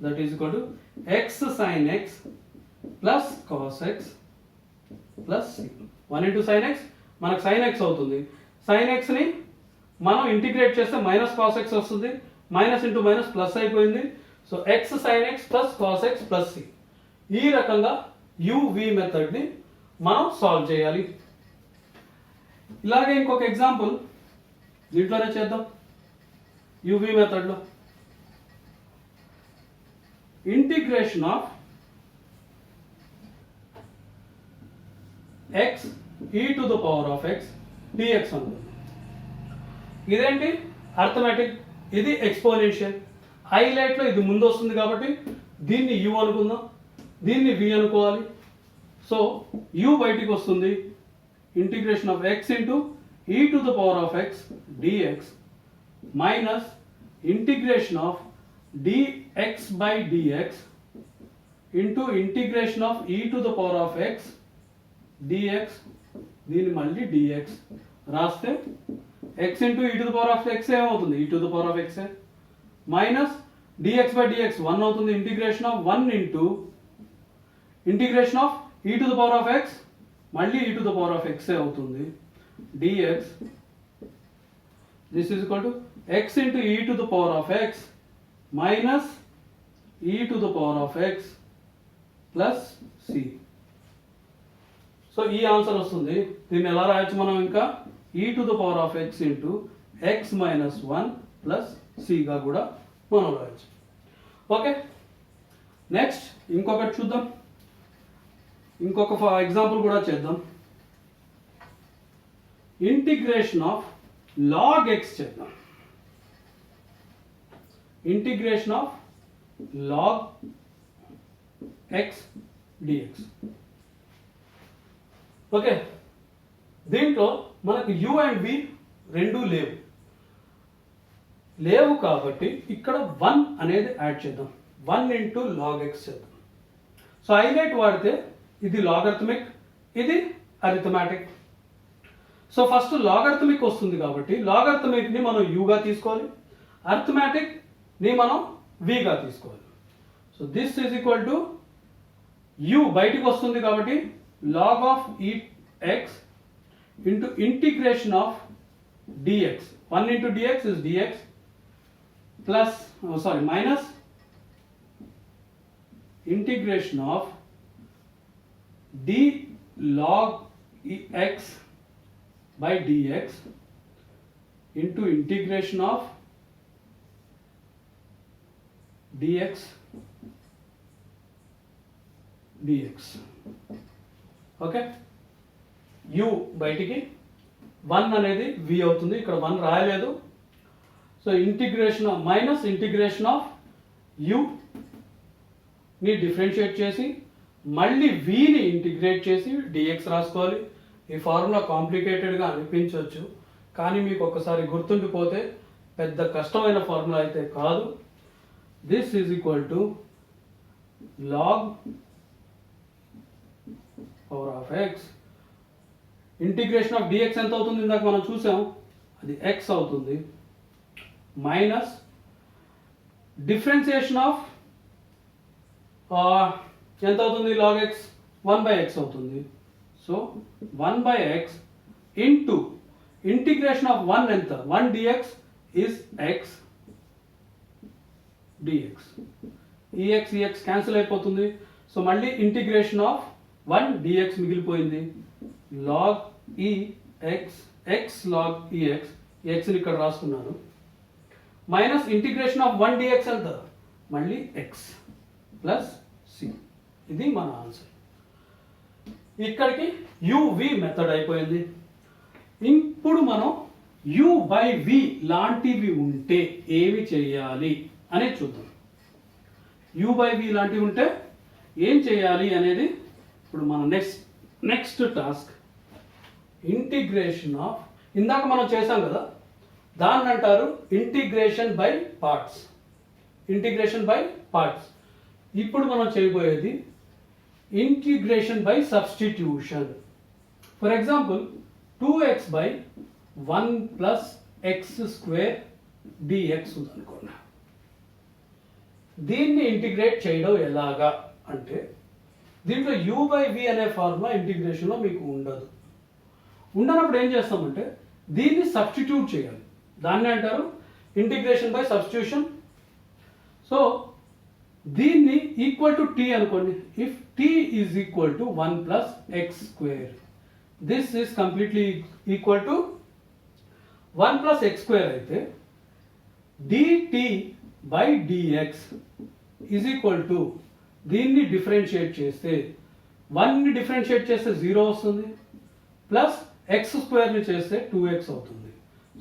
[SPEAKER 1] that is equal to x sin x plus cos x plus c. 1 into sin x మనకు sin x అవుతుంది. sin x ని మనం integrate చేస్తే minus cos x వస్తుంది. Minus into minus plus అయిపోయింది. So x sin x plus cos x plus c. ఈ రకంగా uv మెథడ్ని మనం సాల్వ్ చేయాలి. ఇలాగే ఇంకొక ఎగ్జాంపుల్ దీంట్లోనే చేద్దాం. uv మెథడ్లో integration of x e to the power of x dx అనుకుందాం. ఇదేంటి అర్థమెటిక్, ఇది ఎక్స్పోనెన్షియల్. హైలైట్లో ఇది ముందు వస్తుంది కాబట్టి దీన్ని u అనుకుందాం, దీన్ని v అనుకోవాలి. సో u బయటికి వస్తుంది. Integration of x into e to the power of x dx minus integration of dx by dx into integration of e to the power of x dx, దీన్ని మళ్ళీ dx రాస్తే x into e to the power of x ఏమవుతుంది, e to the power of x minus dx by dx 1 అవుతుంది. Integration of 1 into integration of e to the power of x మళ్ళీ e to the power of x అవుతుంది dx. This is equal to x into e to the power of x minus e to the power of x plus c. So ఈ answer వస్తుంది. దీన్ని ఎలా రాయొచ్చు మనం, ఇంకా e to the power of x into x minus 1 plus cగా కూడా మనం రాయొచ్చు. ఓకే, నెక్స్ట్ ఇంకొకటి చూద్దాం. ఇంకొక ఎగ్జాంపుల్ కూడా చేద్దాం. ఇంటిగ్రేషన్ ఆఫ్ log x చేద్దాం. Integration of log x dx. Okay, దీంట్లో మనకు u అండ్ v రెండూ లేవు కాబట్టి ఇక్కడ 1 అనేది యాడ్ చేద్దాం. 1 ఇంటూ log x చేద్దాం. సో హైలైట్ వాడితే ఇది లాగరిథమిక్, ఇది అరిథమెటిక్. సో ఫస్ట్ లాగరిథమిక్ వస్తుంది కాబట్టి లాగరిథమిక్ని మనం యూగా తీసుకోవాలి, అరిథమెటిక్ని మనం విగా తీసుకోవాలి. So this is equal to u బయటికి వస్తుంది కాబట్టి లాగ్ ఆఫ్ ఈ x into integration of dx. 1 into dx is dx plus minus integration of d log x by dx into integration of dx dx. Okay, u బయటికి 1 అనేది v అవుతుంది. ఇక్కడ 1 రాయలేదు. So integration of minus integration of u ని differentiate చేసి మళ్ళీ vని integrate చేసి dx రాసుకోవాలి. ఈ ఫార్ములా కాంప్లికేటెడ్గా అనిపించవచ్చు, కానీ మీకు ఒకసారి గుర్తుండిపోతే పెద్ద కష్టమైన ఫార్ములా అయితే కాదు. This is equal to log power of x. Integration of dx ఎంత అవుతుంది, ఇందాక మనం చూసాం, అది x అవుతుంది, మైనస్ డిఫరెన్సియేషన్ ఆఫ్ ఎంత అవుతుంది, log x 1 by x అవుతుంది. So 1 by x into integration of 1 ఎంత, 1 dx is x dx. ఈ x క్యాన్సిల్ అయిపోతుంది. సో మళ్ళీ ఇంటిగ్రేషన్ ఆఫ్ 1 dx మిగిలిపోయింది. log e x x log e x, xని ఇక్కడ రాసుకున్నాను, మైనస్ ఇంటిగ్రేషన్ ఆఫ్ 1 dx ఎంత, మళ్ళీ x ప్లస్ c. ఇది మన ఆన్సర్. ఇక్కడికి uv మెథడ్ అయిపోయింది. ఇప్పుడు మనం u బై v లాంటివి ఉంటే ఏమి చేయాలి అనేది చూద్దాం. u బై v లాంటివి ఉంటే ఏం చేయాలి అనేది ఇప్పుడు మన నెక్స్ట్ టాస్క్. ఇంటిగ్రేషన్ ఆఫ్, ఇందాక మనం చేసాం కదా, దాన్ని అంటారు integration by parts. Integration by parts. ఇప్పుడు మనం చేయబోయేది integration by substitution. For example 2x by 1 plus x square dx ఉందనుకోండి. దీన్ని ఇంటిగ్రేట్ చేయడం ఎలాగా అంటే దీంట్లో u/v అనే ఫార్ములా ఇంటిగ్రేషన్లో మీకు ఉండదు. ఉండనప్పుడు ఏం చేస్తామంటే దీన్ని సబ్స్టిట్యూట్ చేయాలి. దాన్ని అంటారు ఇంటిగ్రేషన్ బై సబ్స్టిట్యూషన్. సో దీన్ని ఈక్వల్ టు t అనుకోండి. If t is equal to 1 plus x square, this is completely equal to 1 plus x square అయితే dt by dx is equal to దీన్ని డిఫరెన్షియేట్ చేస్తే 1ని differentiate చేస్తే 0 వస్తుంది, plus X స్క్వేర్ని చేస్తే 2x అవుతుంది.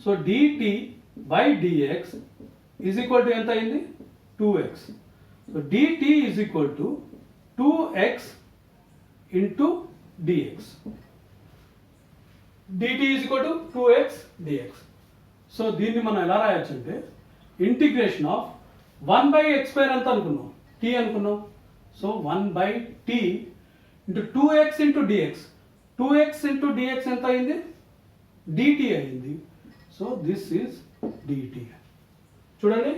[SPEAKER 1] So dt by dx is equal to ఎంత అయింది? 2x. So dt is equal to 2x into dx. dt is equal to 2x dx. So దీన్ని మనం ఎలా రాయొచ్చు అంటే integration of 1 by X square ఎంత అనుకున్నాం? t అనుకున్నాం. So 1 by t into 2x into dx. 2x into dx ఎంత అయింది? dt అయింది. So this is dt. చూడండి,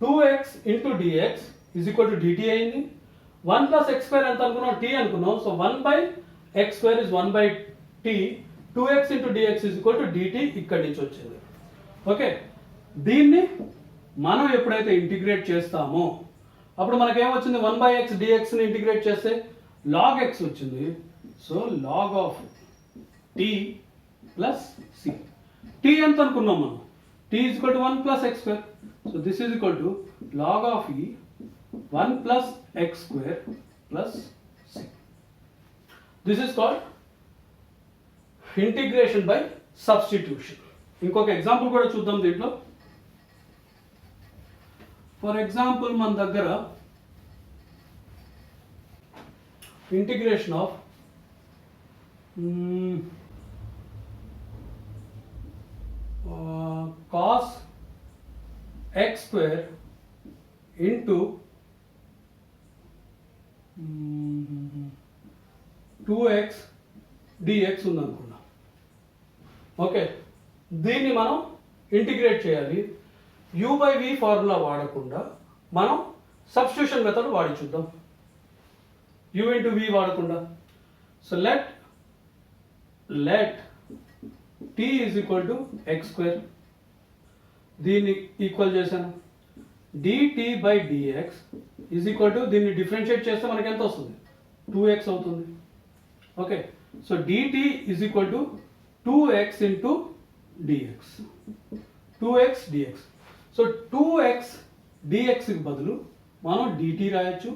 [SPEAKER 1] 2x into dx is equal to dt అయింది. 1 ప్లస్ ఎక్స్ స్క్వేర్ ఎంత అనుకున్నాం? t అనుకున్నాం. So 1 by X square is 1 by t. 2x into dx is equal to dt ఇక్కడి నుంచి వచ్చింది. ఓకే, దీన్ని మనం ఎప్పుడైతే ఇంటిగ్రేట్ చేస్తామో అప్పుడు మనకేమొచ్చింది? 1 బై ఎక్స్ డిఎక్స్ని ఇంటిగ్రేట్ చేస్తే లాగ్ ఎక్స్ వచ్చింది. So log of t plus c. T ఎంత అనుకున్నాం మనం? T is equal to 1 plus x square. So this is equal to log of ఈ 1 plus x square plus c. This is called integration by substitution. ఇంకొక example కూడా చూద్దాం దీంట్లో. For example మన దగ్గర integration of cos x square into 2x dx ఉందనుకున్నాం. Okay, దీన్ని మనం integrate చేయాలి. u/v ఫార్ములా వాడకుండా మనం సబ్స్టిట్యూషన్ మెథడ్ వాడి చూద్దాం. u ఇంటూ v వాడకుండా. So let t is equal to X square. దీన్ని ఈక్వల్ చేశాను. dt by dx is equal to దీన్ని డిఫరెన్షియేట్ చేస్తే మనకి ఎంత వస్తుంది? 2x అవుతుంది. Okay, so dt is equal to 2x into dx. 2x dx. So 2x dxకి బదులు మనం dt రాయొచ్చు,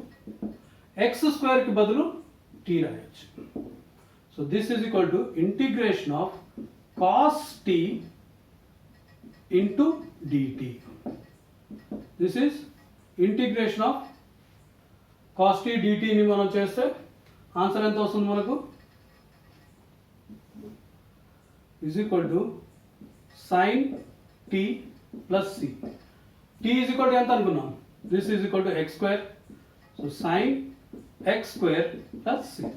[SPEAKER 1] x స్క్వేర్కి బదులు t రాయొచ్చు. So this is equal to integration of cos t into dt. This is integration of cos t dtని మనం చేస్తే answer ఎంత వస్తుంది మనకు? Is equal to sin t plus c. t is equal to ఎంత అనుకున్నాం? This is equal to X square. So sin x square plus c.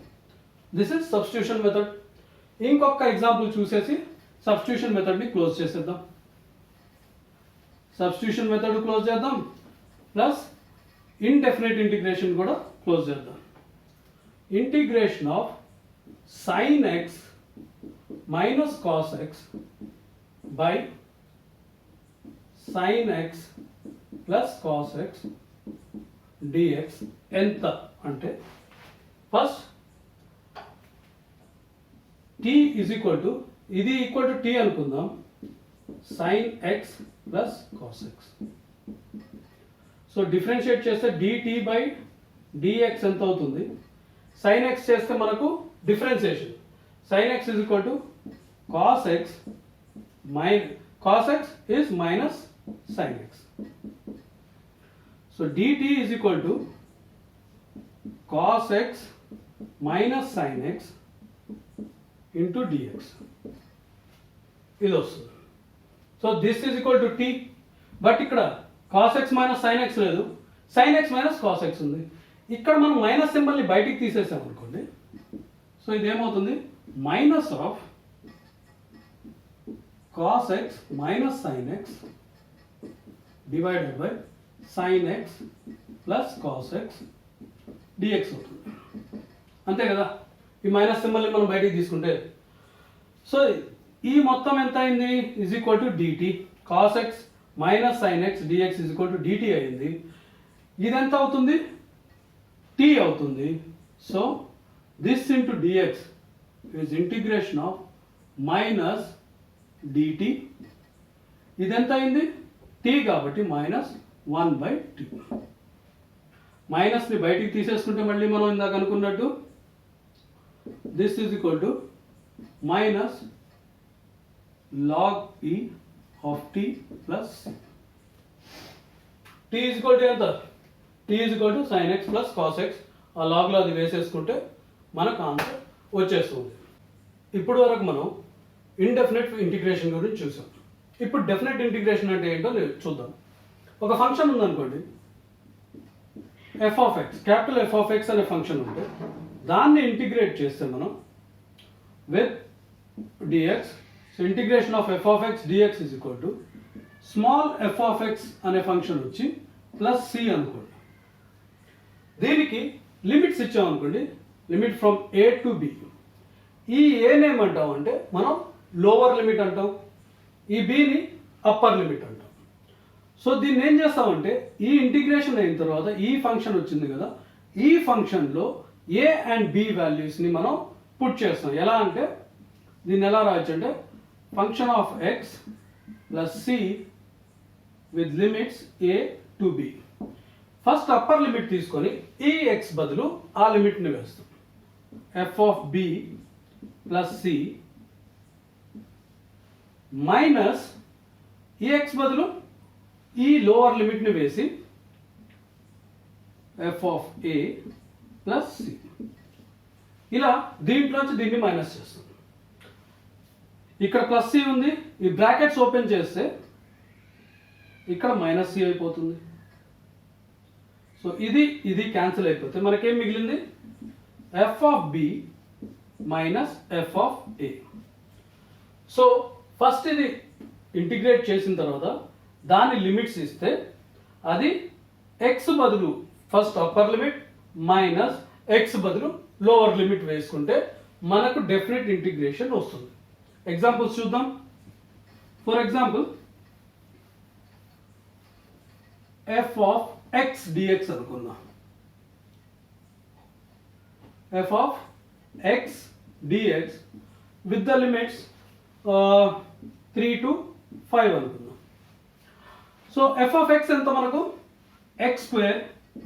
[SPEAKER 1] This is substitution method. ఇంకొక example చూసేసి substitution మెథడ్ని close చేసేద్దాం. Substitution method close చేద్దాం, plus indefinite integration కూడా close చేద్దాం. Integration of sin x minus cos x by sin x plus cos x dx ఎంత అంటే first t is equal to ఇది equal to t అనుకుందాం. sin x plus cos x. So differentiate చేస్తే dt by dx ఎంత అవుతుంది? sin x చేస్తే మనకు differentiation sin x is equal to cos x cos x is minus sin x. So dt is equal to cos x minus sin x into dx. ఇది వస్తుంది. So this is equal to t. But ఇక్కడ cos x minus sin x లేదు, sin x minus cos x ఉంది. ఇక్కడ మనం minus సింబల్ని బయటికి తీసేసాం అనుకోండి. సో ఇది ఏమవుతుంది? Minus of cos x minus sin x divided by sin x plus cos x dx అవుతుంది. అంతే కదా, ఈ మైనస్ సింబల్ని మనం బయటికి తీసుకుంటే సో ఈ మొత్తం ఎంత అయింది is equal to dt cos x minus sine x dx is equal to dt అయింది. ఇది ఎంత అవుతుంది టీ అవుతుంది. So this into dx is integration of minus dt. ఇది ఎంత అయింది టీ కాబట్టి మైనస్ 1/t. మైనస్ని బయటికి తీసేసుకుంటే మళ్ళీ మనం ఇందాక అనుకున్నట్టు this is equal to minus log e of t plus c. t is equal to ఎంత t is equal to sin x plus cos x. ఆ లాగ్లో అది వేసేసుకుంటే మనకు ఆన్సర్ వచ్చేస్తుంది. ఇప్పుడు వరకు మనం ఇండెఫినెట్ ఇంటిగ్రేషన్ గురించి చూసాం. ఇప్పుడు డెఫినెట్ ఇంటిగ్రేషన్ అంటే ఏంటో చూద్దాం. ఒక ఫంక్షన్ ఉందనుకోండి f of x, capital f of x అనే ఫంక్షన్ ఉంటే దాన్ని ఇంటిగ్రేట్ చేస్తే మనం with dx. So integration of f of x dx is equal to small f of x అనే ఫంక్షన్ వచ్చి ప్లస్ c అనుకోండి. దీనికి లిమిట్స్ ఇచ్చామనుకోండి, limit from a to b. ఈ ఏనేం అంటాం అంటే మనం లోవర్ లిమిట్ అంటాం, ఈ bని అప్పర్ లిమిట్ అంటాం. సో దీన్ని ఏం చేస్తామంటే ఈ ఇంటిగ్రేషన్ అయిన తర్వాత ఈ ఫంక్షన్ వచ్చింది కదా, ఈ ఫంక్షన్లో a అండ్ b వాల్యూస్ని మనం పుట్ చేస్తాం. ఎలా అంటే దీన్ని ఎలా రాయొచ్చు అంటే function of x plus c with limits a to b. First upper limit తీసుకొని ఈ x బదులు ఆ లిమిట్ని వేస్తాం. f of b plus c minus ఈ x బదులు ఈ లోవర్ లిమిట్ని వేసి f of a plus c. ఇలా దీంట్లోంచి దీన్ని మైనస్ చేస్తాం. ఇక్కడ ప్లస్ సి ఉంది, ఈ బ్రాకెట్స్ ఓపెన్ చేస్తే ఇక్కడ మైనస్ సి అయిపోతుంది. సో ఇది క్యాన్సిల్ అయిపోతే మనకేం మిగిలింది f of b minus f of a. So first ఇది ఇంటిగ్రేట్ చేసిన తర్వాత దాని లిమిట్స్ ఇస్తే అది ఎక్స్ బదులు first upper limit minus x బదులు లోవర్ లిమిట్ వేసుకుంటే మనకు డెఫినెట్ ఇంటిగ్రేషన్ వస్తుంది. ఎగ్జాంపుల్స్ చూద్దాం. For example f of x dx అనుకుందాం. f of x dx with the limits 3 to 5 అనుకుందాం. సో f ఆఫ్ x ఎంత మనకు x స్క్వేర్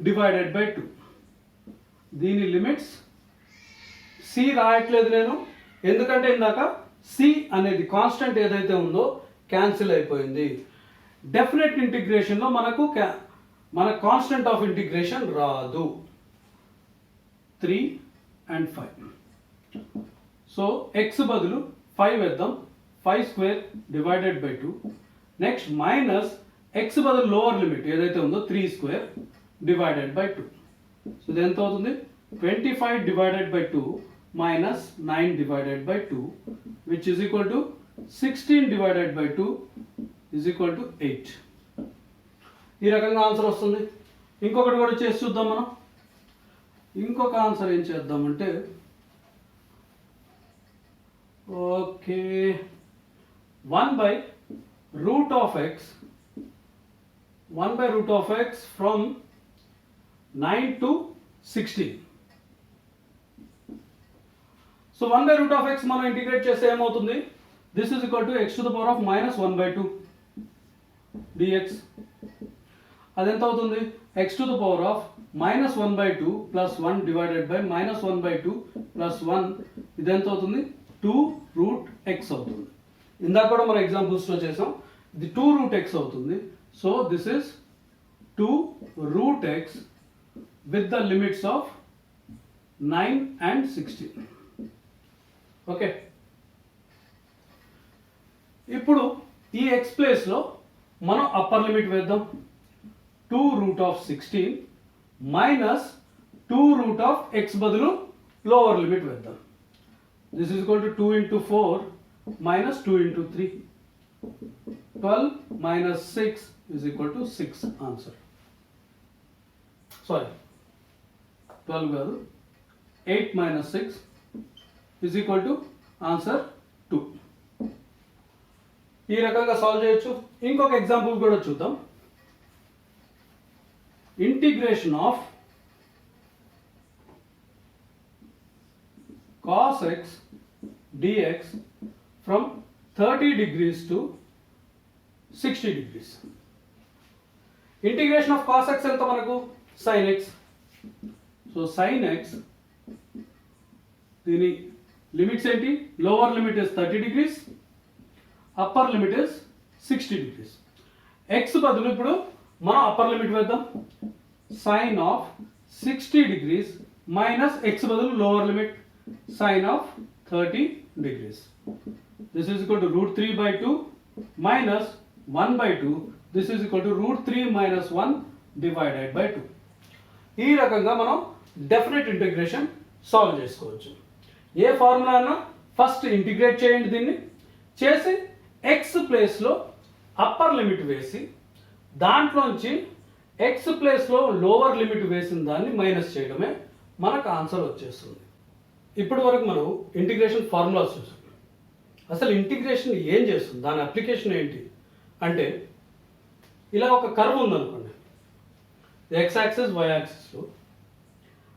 [SPEAKER 1] డివైడెడ్ బై 2. దీని లిమిట్స్ c రాయట్లేదు నేను, ఎందుకంటే ఇందాక c అనేది కాన్స్టెంట్ ఏదైతే ఉందో క్యాన్సిల్ అయిపోయింది. డెఫినెట్ ఇంటిగ్రేషన్లో మనకు కాన్స్టెంట్ ఆఫ్ ఇంటిగ్రేషన్ రాదు. 3 and 5. సో x బదులు 5 వేద్దాం. 5 square divided by 2. Next minus x బదులు లోవర్ లిమిట్ ఏదైతే ఉందో 3 స్క్వేర్ డివైడెడ్ బై 2. సో ఇది ఎంత అవుతుంది 25 divided by 2 minus 9 divided by 2 which is equal to 16 divided by 2 is equal to 8. ఈ రకంగా ఆన్సర్ వస్తుంది. ఇంకొకటి కూడా చేసి చూద్దాం మనం. ఇంకొక ఆన్సర్ ఏం చేద్దామంటే okay 1/root of x from 9 to 16. So 1/root of x మనం ఇంటిగ్రేట్ చేస్తే ఏమవుతుంది this is equal to x to the power of minus 1/2 dx. అది ఎంత అవుతుంది x to the power of minus 1/2 plus 1 divided by minus 1/2 plus 1. ఇది ఎంత అవుతుంది 2√x అవుతుంది. ఇందాక కూడా మనం ఎగ్జాంపుల్స్లో చేసాం, ఇది 2√x అవుతుంది. So this is 2√x with the limits of 9 and 16. Okay, ఇప్పుడు ఈ ఎక్స్ ప్లేస్లో మనం అప్పర్ లిమిట్ వేద్దాం. 2√16 మైనస్ 2√x బదులు లోవర్ లిమిట్ వేద్దాం. This is equal to 2 into 4 minus 2 into 3. 12 minus 6 is equal to 6 answer. Sorry, 12 కాదు, 8 minus 6 is equal to answer 2. ఈ రకంగా సాల్వ్ చేయొచ్చు. ఇంకొక ఎగ్జాంపుల్ కూడా చూద్దాం. Integration of cos x dx from 30 degrees to 60 degrees. Integration of cos x ఎంత మనకు? sin x. So sin x దీని లిమిట్స్ ఏంటి? Lower limit is 30 degrees, upper limit is 60 degrees. x బదులు ఇప్పుడు మనం అప్పర్ లిమిట్ వేద్దాం. sin of 60 degrees minus x బదులు lower limit sin of 30 degrees. This is equal to root 3 by 2 minus 1 by 2. This is equal to root 3 minus 1 divided by 2. ఈ రకంగా మనం definite integration solve చేసుకోవచ్చు. ఏ formula అన్నా first integrate చేయండి, దీన్ని చేసి x ప్లేస్లో అప్పర్ లిమిట్ వేసి దాంట్లోంచి x ప్లేస్లో లోవర్ లిమిట్ వేసిన దాన్ని మైనస్ చేయడమే మనకు ఆన్సర్ వచ్చేస్తుంది. ఇప్పటి వరకు మనం ఇంటిగ్రేషన్ ఫార్ములాస్ చూసాం. అసలు ఇంటిగ్రేషన్ ఏం చేస్తుంది, దాని అప్లికేషన్ ఏంటి అంటే, ఇలా ఒక కర్వ్ ఉందనుకోండి ఎక్స్ యాక్సిస్ వై యాక్సిస్లో,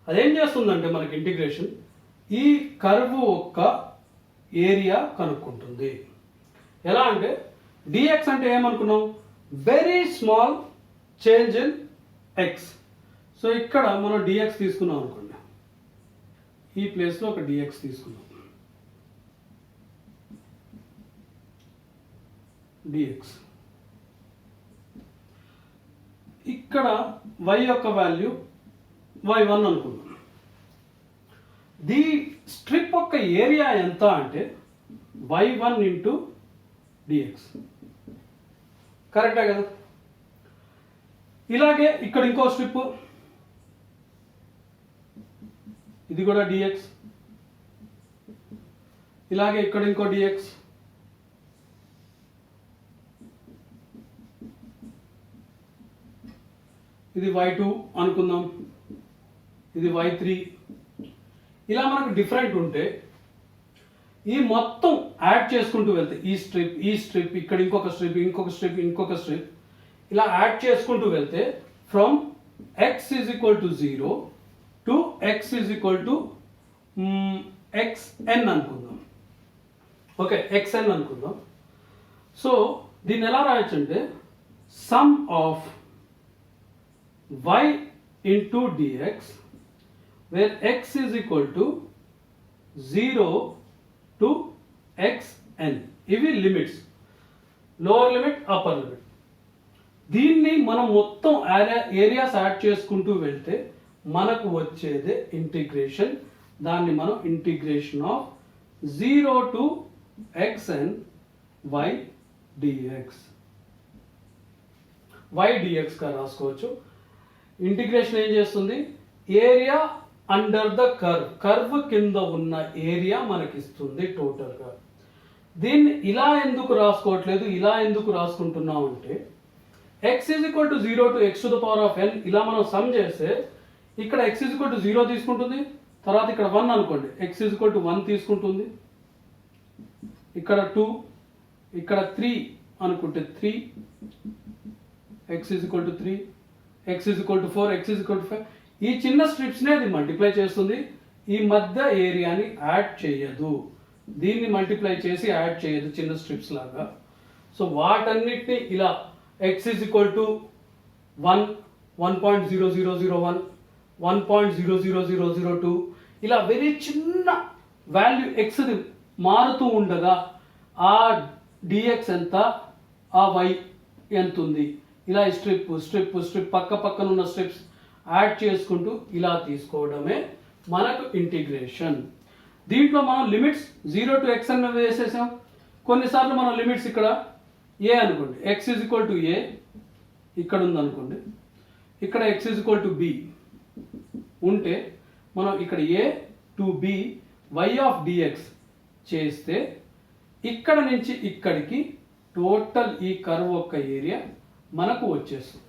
[SPEAKER 1] అదేం చేస్తుందంటే మనకి ఇంటిగ్రేషన్ ఈ కర్వ్ యొక్క ఏరియా కనుక్కుంటుంది. ఎలా అంటే డిఎక్స్ అంటే ఏమనుకున్నాం? Very small change in x. So ఇక్కడ మనం డిఎక్స్ తీసుకున్నాం అనుకోండి, ఈ ప్లేస్లో ఒక dx తీసుకున్నాం, dx. ఇక్కడ y యొక్క వాల్యూ y1 అనుకున్నాం. ది స్ట్రిప్ యొక్క ఏరియా ఎంత అంటే y1 ఇంటూ dx. కరెక్టే కదా? ఇలాగే ఇక్కడ ఇంకో స్ట్రిప్, ఇది కూడా dx, ఇలాగే ఇక్కడ ఇంకో dx, ఇది y2 అనుకుందాం, ఇది y3. ఇలా మనకు డిఫరెంట్ ఉంటే ఈ మొత్తం యాడ్ చేసుకుంటూ వెళ్తే ఈ స్ట్రిప్ ఇక్కడ ఇంకొక స్ట్రిప్ ఇంకొక స్ట్రిప్ ఇలా యాడ్ చేసుకుంటూ వెళ్తే from x is equal to 0 to x is equal to xn అనుకుందాం. ఓకే, xn అనుకుందాం. సో దీన్ని ఎలా రాయొచ్చు అంటే sum of y into dx where x is equal to 0 to xn. ఇవి limits, lower limit upper limit. దీన్ని మనం మొత్తం ఏరియాస్ యాడ్ చేసుకుంటూ వెళ్తే మనకు వచ్చేదే ఇంటిగ్రేషన్. దాన్ని మనం integration of 0 to xn y dx గా రాసుకోవచ్చు. ఇంటిగ్రేషన్ ఏం చేస్తుంది? ఏరియా అండర్ ద కర్వ్ కింద ఉన్న ఏరియా మనకి ఇస్తుంది టోటల్గా. దీన్ని ఇలా ఎందుకు రాసుకోవట్లేదు, ఇలా ఎందుకు రాసుకుంటున్నాం అంటే x is equal to 0 to x to the power of n ఇలా మనం సమ్ చేస్తే ఇక్కడ x ఈజ్ ఈక్వల్ టు 0 తీసుకుంటుంది, తర్వాత ఇక్కడ 1 అనుకోండి, x ఈజ్ ఈక్వల్ టు 1 తీసుకుంటుంది, ఇక్కడ 2, ఇక్కడ 3 అనుకుంటే 3, x is equal to 3, x is equal to 4, x is equal to 5. ఈ చిన్న స్ట్రిప్స్ని అది మల్టిప్లై చేస్తుంది, ఈ మధ్య ఏరియాని యాడ్ చేయదు. దీన్ని మల్టిప్లై చేసి యాడ్ చేయదు చిన్న స్ట్రిప్స్ లాగా. సో వాటన్నిటిని ఇలా x ఈజ్ ఈక్వల్ టు 1, 1.0001, 1.00002 ఇలా వెరీ చిన్న వాల్యూ xది మారుతూ ఉండగా ఆ dx ఎంత, ఆ y ఎంత ఉంది, ఇలా స్ట్రిప్ పక్కన ఉన్న స్ట్రిప్స్ యాడ్ చేసుకుంటూ ఇలా తీసుకోవడమే మనకు ఇంటిగ్రేషన్. దీంట్లో మనం లిమిట్స్ 0 టు xn వేసేసాం. కొన్నిసార్లు మనం లిమిట్స్ ఇక్కడ a అనుకోండి, x is equal to a ఇక్కడ ఉంది అనుకోండి, ఇక్కడ x is equal to b ఉంటే మనం ఇక్కడ a to b y of dx చేస్తే ఇక్కడ నుంచి ఇక్కడికి టోటల్ ఈ కర్వ్ యొక్క ఏరియా మనకు వచ్చేస్తుంది.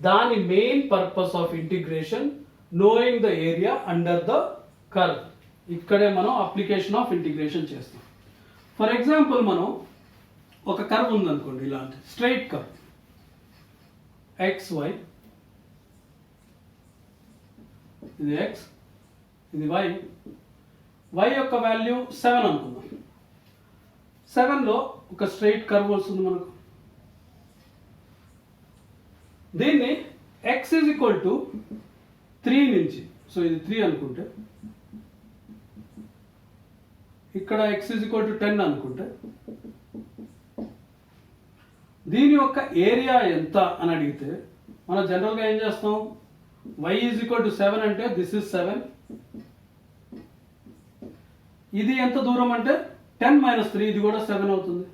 [SPEAKER 1] దాని main purpose of integration knowing the area under the curve. ఇక్కడే మనం అప్లికేషన్ ఆఫ్ ఇంటిగ్రేషన్ చేస్తాం. ఫర్ ఎగ్జాంపుల్ మనం ఒక కర్వ్ ఉందనుకోండి, ఇలాంటి స్ట్రైట్ కర్వ్ XY, ఇది X, ఇది Y. Y యొక్క వాల్యూ 7 అనుకుందాం. 7లో ఒక స్ట్రైట్ కర్వ్ వస్తుంది మనకు. దీన్ని x ఈజ్ ఈక్వల్ టు 3 నుంచి, సో ఇది 3 అనుకుంటే, ఇక్కడ x ఈజ్ ఈక్వల్ టు 10 అనుకుంటే, దీని యొక్క ఏరియా ఎంత అని అడిగితే మనం జనరల్గా ఏం చేస్తాం, y ఈజ్ ఈక్వల్ టు 7 అంటే దిస్ ఇస్ 7, ఇది ఎంత దూరం అంటే 10 - 3, ఇది కూడా 7 అవుతుంది.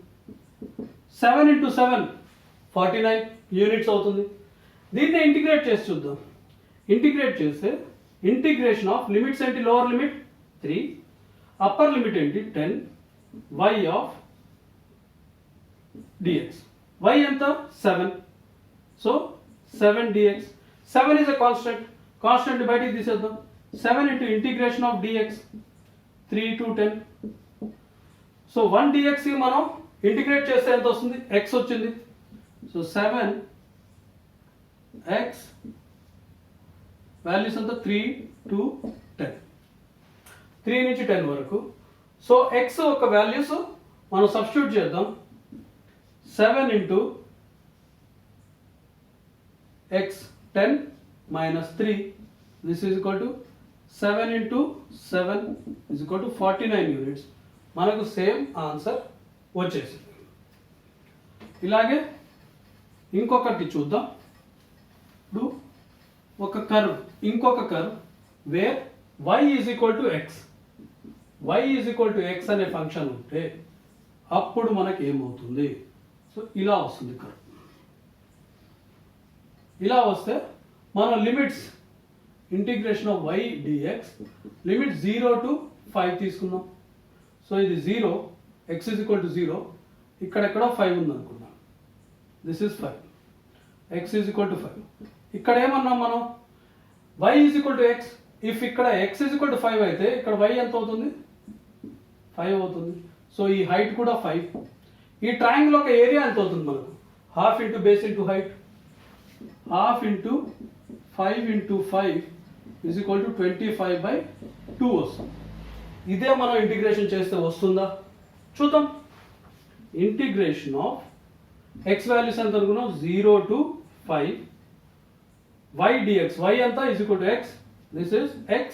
[SPEAKER 1] 7 × 7 49 యూనిట్స్ అవుతుంది. దీన్ని ఇంటిగ్రేట్ చేసి చూద్దాం. ఇంటిగ్రేట్ చేస్తే ఇంటిగ్రేషన్ ఆఫ్ లిమిట్స్ ఏంటి, లోవర్ లిమిట్ 3, అప్పర్ లిమిట్ ఏంటి 10, y ఆఫ్ dx, y ఎంత 7, so 7 dx. 7 is a constant బయటికి తీసేద్దాం. 7 × integration of dx 3 to 10, so 1 dx మనం ఇంటిగ్రేట్ చేస్తే ఎంత వస్తుంది, x వచ్చింది. సో 7x వాల్యూస్ అంతా 3 to 10, 3 నుంచి 10 వరకు. సో x ఒక వాల్యూస్ మనం సబ్స్టిట్యూట్ చేద్దాం. 7 × x 10 - 3, this is equal to 7 × 7 is equal to 49 units. మనకు సేమ్ ఆన్సర్ వచ్చేసింది. ఇలాగే ఇంకొకటి చూద్దాం. ఇప్పుడు ఒక కర్వ్, ఇంకొక curve where y is equal to x, y is equal to x అనే ఫంక్షన్ ఉంటే అప్పుడు మనకి ఏమవుతుంది, సో ఇలా వస్తుంది కర్వ్. ఇలా వస్తే మనం limits integration of y dx limit 0 to 5 తీసుకుందాం. సో ఇది 0, x ఈజ్ ఈక్వల్ టు 0, ఇక్కడెక్కడో 5 ఉంది అనుకున్నాం, this is 5, x is equal to 5. ఇక్కడ ఏమన్నాం మనం, y is equal to x, if ఇక్కడ x ఈజ్ ఈక్వల్ టు 5 అయితే ఇక్కడ y ఎంత అవుతుంది, 5 అవుతుంది. సో ఈ హైట్ కూడా 5. ఈ ట్రయాంగిల్ యొక్క ఏరియా ఎంత అవుతుంది మనకు, half into base into height, half into 5 × 5 is equal to 25/2 వస్తుంది. ఇదే మనం ఇంటిగ్రేషన్ చేస్తే వస్తుందా చూద్దాం. ఇంటిగ్రేషన్ ఆఫ్ x వాల్యూస్ ఎంత అనుకున్నాం, 0 to 5, y dx, y ఎంత is equal to x, this is x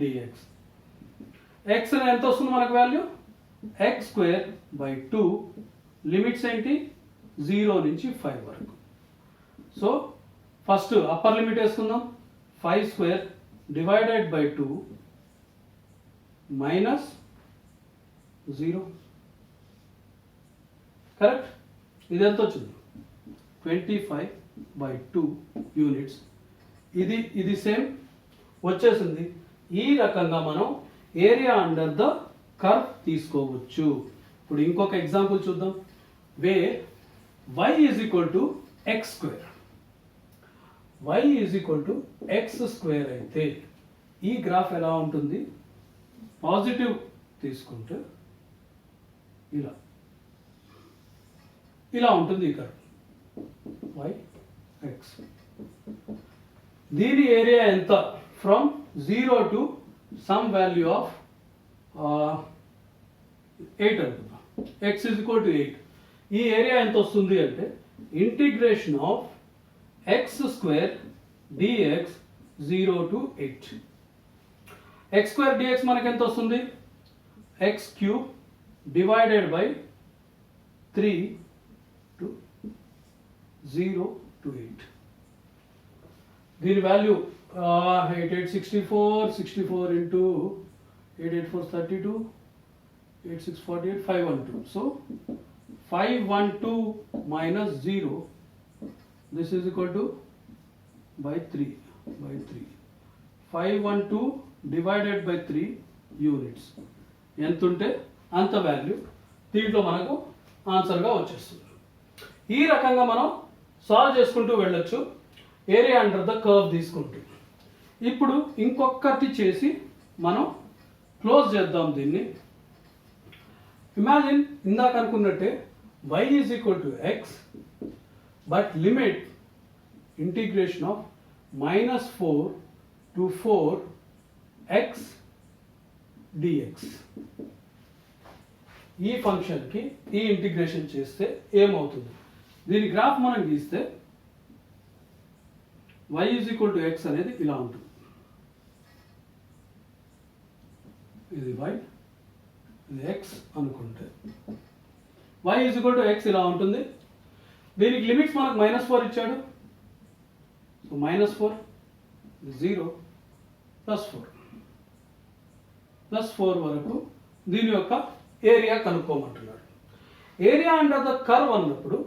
[SPEAKER 1] dx. x ఎంత వస్తుంది మనకు వాల్యూ, x²/2, లిమిట్స్ ఏంటి 0 నుంచి 5 వరకు. సో ఫస్ట్ అప్పర్ లిమిట్ వేసుకుందాం, 5² డివైడెడ్ బై 2 మైనస్ 0, కరెక్ట్. ఇది ఎంత వచ్చింది, 25/2 యూనిట్స్. ఇది సేమ్ వచ్చేసింది. ఈ రకంగా మనం ఏరియా అండర్ ద కర్వ్ తీసుకోవచ్చు. ఇప్పుడు ఇంకొక ఎగ్జాంపుల్ చూద్దాం. Where y is equal to x², y is equal to x² అయితే ఈ గ్రాఫ్ ఎలా ఉంటుంది, పాజిటివ్ తీసుకుంటే ఇలా ఉంటుంది ఈ కర్వ్ y x. దీని ఏరియా ఎంత, from 0 to some value of 8 అనుకుందాం, x ఈజ్ ఈక్వల్ టు 8. ఈ ఏరియా ఎంత వస్తుంది అంటే integration of x² dx 0 to 8. x² dx మనకి ఎంత వస్తుంది, x³ divided by 3 to 0 to 8. దీని value 64 into 8 8 4 32, 8 6 48, 512. So 512 minus 0, this is equal to by 3. 512 divided by 3 units. ఎంత ఉంటే అంత వాల్యూ. దీంట్లో మనకు ఆన్సర్గా వచ్చేస్తుంది. ఈ రకంగా మనం సాల్వ్ చేసుకుంటూ వెళ్ళొచ్చు ఏరియా అండర్ ద కర్వ్ తీసుకుంటూ. ఇప్పుడు ఇంకొకటి చేసి మనం క్లోజ్ చేద్దాం దీన్ని. ఇమాజిన్ ఇందాక అనుకున్నట్టే y is equal to X, but limit integration of -4 to 4x dx. ఈ ఫంక్షన్కి ఈ ఇంటిగ్రేషన్ చేస్తే ఏమవుతుంది? దీని గ్రాఫ్ మనం గీస్తే y is equal to X అనేది ఇలా ఉంటుంది. ఇది y, ఇది x అనుకుంటే y is equal to X ఇలా ఉంటుంది. దీనికి లిమిట్స్ మనకు -4 ఇచ్చాడు. సో -4, 0, +4 వరకు దీని యొక్క ఏరియా కనుక్కోమంటున్నాడు. ఏరియా అండర్ ద కర్వ్ అన్నప్పుడు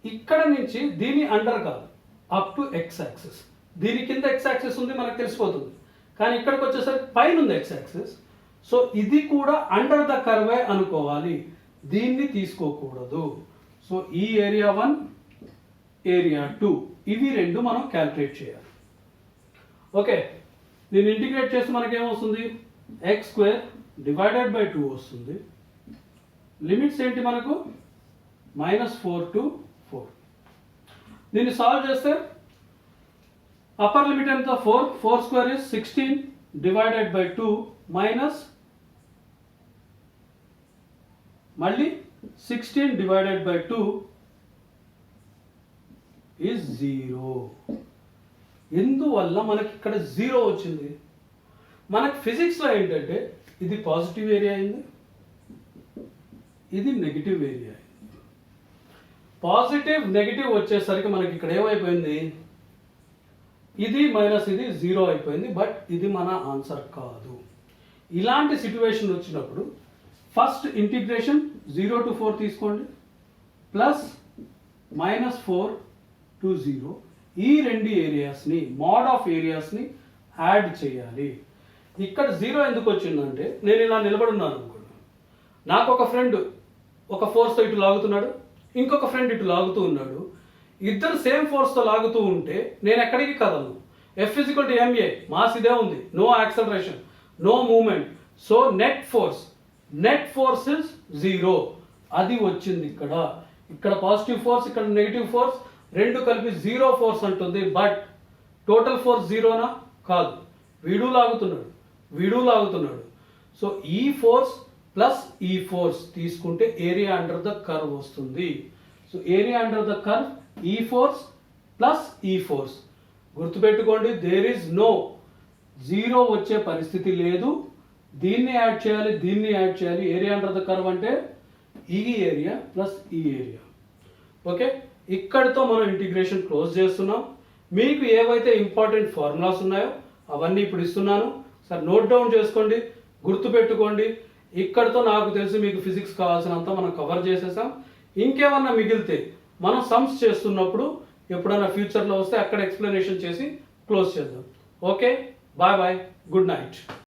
[SPEAKER 1] ఇక్కడ నుంచి దీని అండర్ కాదు, అప్ టు x యాక్సిస్. దీని కింద x యాక్సిస్ ఉంది మనకు తెలిసిపోతుంది, కానీ ఇక్కడికి వచ్చేసరికి పైన ఉంది x యాక్సిస్. సో ఇది కూడా అండర్ ద కర్వే అనుకోవాలి, దీన్ని తీసుకోకూడదు. సో ఈ ఏరియా 1, ఏరియా 2 ఇవి రెండు మనం క్యాల్కులేట్ చేయాలి. ఓకే, దీన్ని ఇంటిగ్రేట్ చేస్తే మనకేమొస్తుంది? x² డివైడెడ్ బై 2 వస్తుంది. లిమిట్స్ ఏంటి మనకు? -4 to 4. దీన్ని సాల్వ్ చేస్తే అప్పర్ లిమిట్ ఎంత? 4² is 16 డివైడెడ్ బై 2 మైనస్ మళ్ళీ 16 డివైడెడ్ బై 2 is 0. ఎందువల్ల మనకి ఇక్కడ 0 వచ్చింది? మనకి ఫిజిక్స్లో ఏంటంటే ఇది పాజిటివ్ ఏరియా అయింది, ఇది నెగిటివ్ ఏరియా అయింది. పాజిటివ్ నెగిటివ్ వచ్చేసరికి మనకి ఇక్కడ ఏమైపోయింది? ఇది మైనస్ ఇది 0 అయిపోయింది. బట్ ఇది మన ఆన్సర్ కాదు. ఇలాంటి సిచ్యువేషన్ వచ్చినప్పుడు ఫస్ట్ ఇంటిగ్రేషన్ 0 to 4 తీసుకోండి, ప్లస్ -4 to 0. ఈ రెండు ఏరియాస్ని, మోడ్ ఆఫ్ ఏరియాస్ని యాడ్ చేయాలి. ఇక్కడ 0 ఎందుకు వచ్చిందంటే, నేను ఇలా నిలబడున్నాను అనుకోండి, నాకు ఒక ఫ్రెండ్ ఒక ఫోర్స్తో ఇటు లాగుతున్నాడు, ఇంకొక ఫ్రెండ్ ఇటు లాగుతూ ఉన్నాడు. ఇద్దరు సేమ్ ఫోర్స్తో లాగుతూ ఉంటే నేను ఎక్కడికి కదలను. F = ma, మాస్ ఇదే ఉంది, no acceleration, no moment. So net force is 0. అది వచ్చింది ఇక్కడ. ఇక్కడ పాజిటివ్ ఫోర్స్, ఇక్కడ నెగిటివ్ ఫోర్స్, రెండు కలిపి 0 ఫోర్స్ అంటుంది. బట్ టోటల్ ఫోర్స్ 0నా? కాదు. వీడు లాగుతున్నాడు. సో ఈ ఫోర్స్ ప్లస్ ఈ ఫోర్స్ తీసుకుంటే ఏరియా అండర్ ద కర్వ్ వస్తుంది. So area under the curve ఈ ఫోర్స్ ప్లస్ ఈ ఫోర్స్. గుర్తుపెట్టుకోండి, దేర్ ఈజ్ నో 0 వచ్చే పరిస్థితి లేదు. దీన్ని యాడ్ చేయాలి. ఏరియా అండర్ ద కర్వ్ అంటే ఈ ఏరియా ప్లస్ ఈ ఏరియా. ఓకే, ఇక్కడితో మనం ఇంటిగ్రేషన్ క్లోజ్ చేస్తున్నాం. మీకు ఏవైతే ఇంపార్టెంట్ ఫార్ములాస్ ఉన్నాయో అవన్నీ ఇప్పుడు ఇస్తున్నాను. సార్ నోట్ డౌన్ చేసుకోండి, గుర్తుపెట్టుకోండి. ఇక్కడితో నాకు తెలిసి మీకు ఫిజిక్స్ కావాల్సినంత మనం కవర్ చేసేసాం. ఇంకేమన్నా మిగిలితే మనం సమ్స్ చేస్తున్నప్పుడు ఎప్పుడైనా ఫ్యూచర్లో వస్తే అక్కడ ఎక్స్ప్లెనేషన్ చేసి క్లోజ్ చేద్దాం. Okay, bye, good night.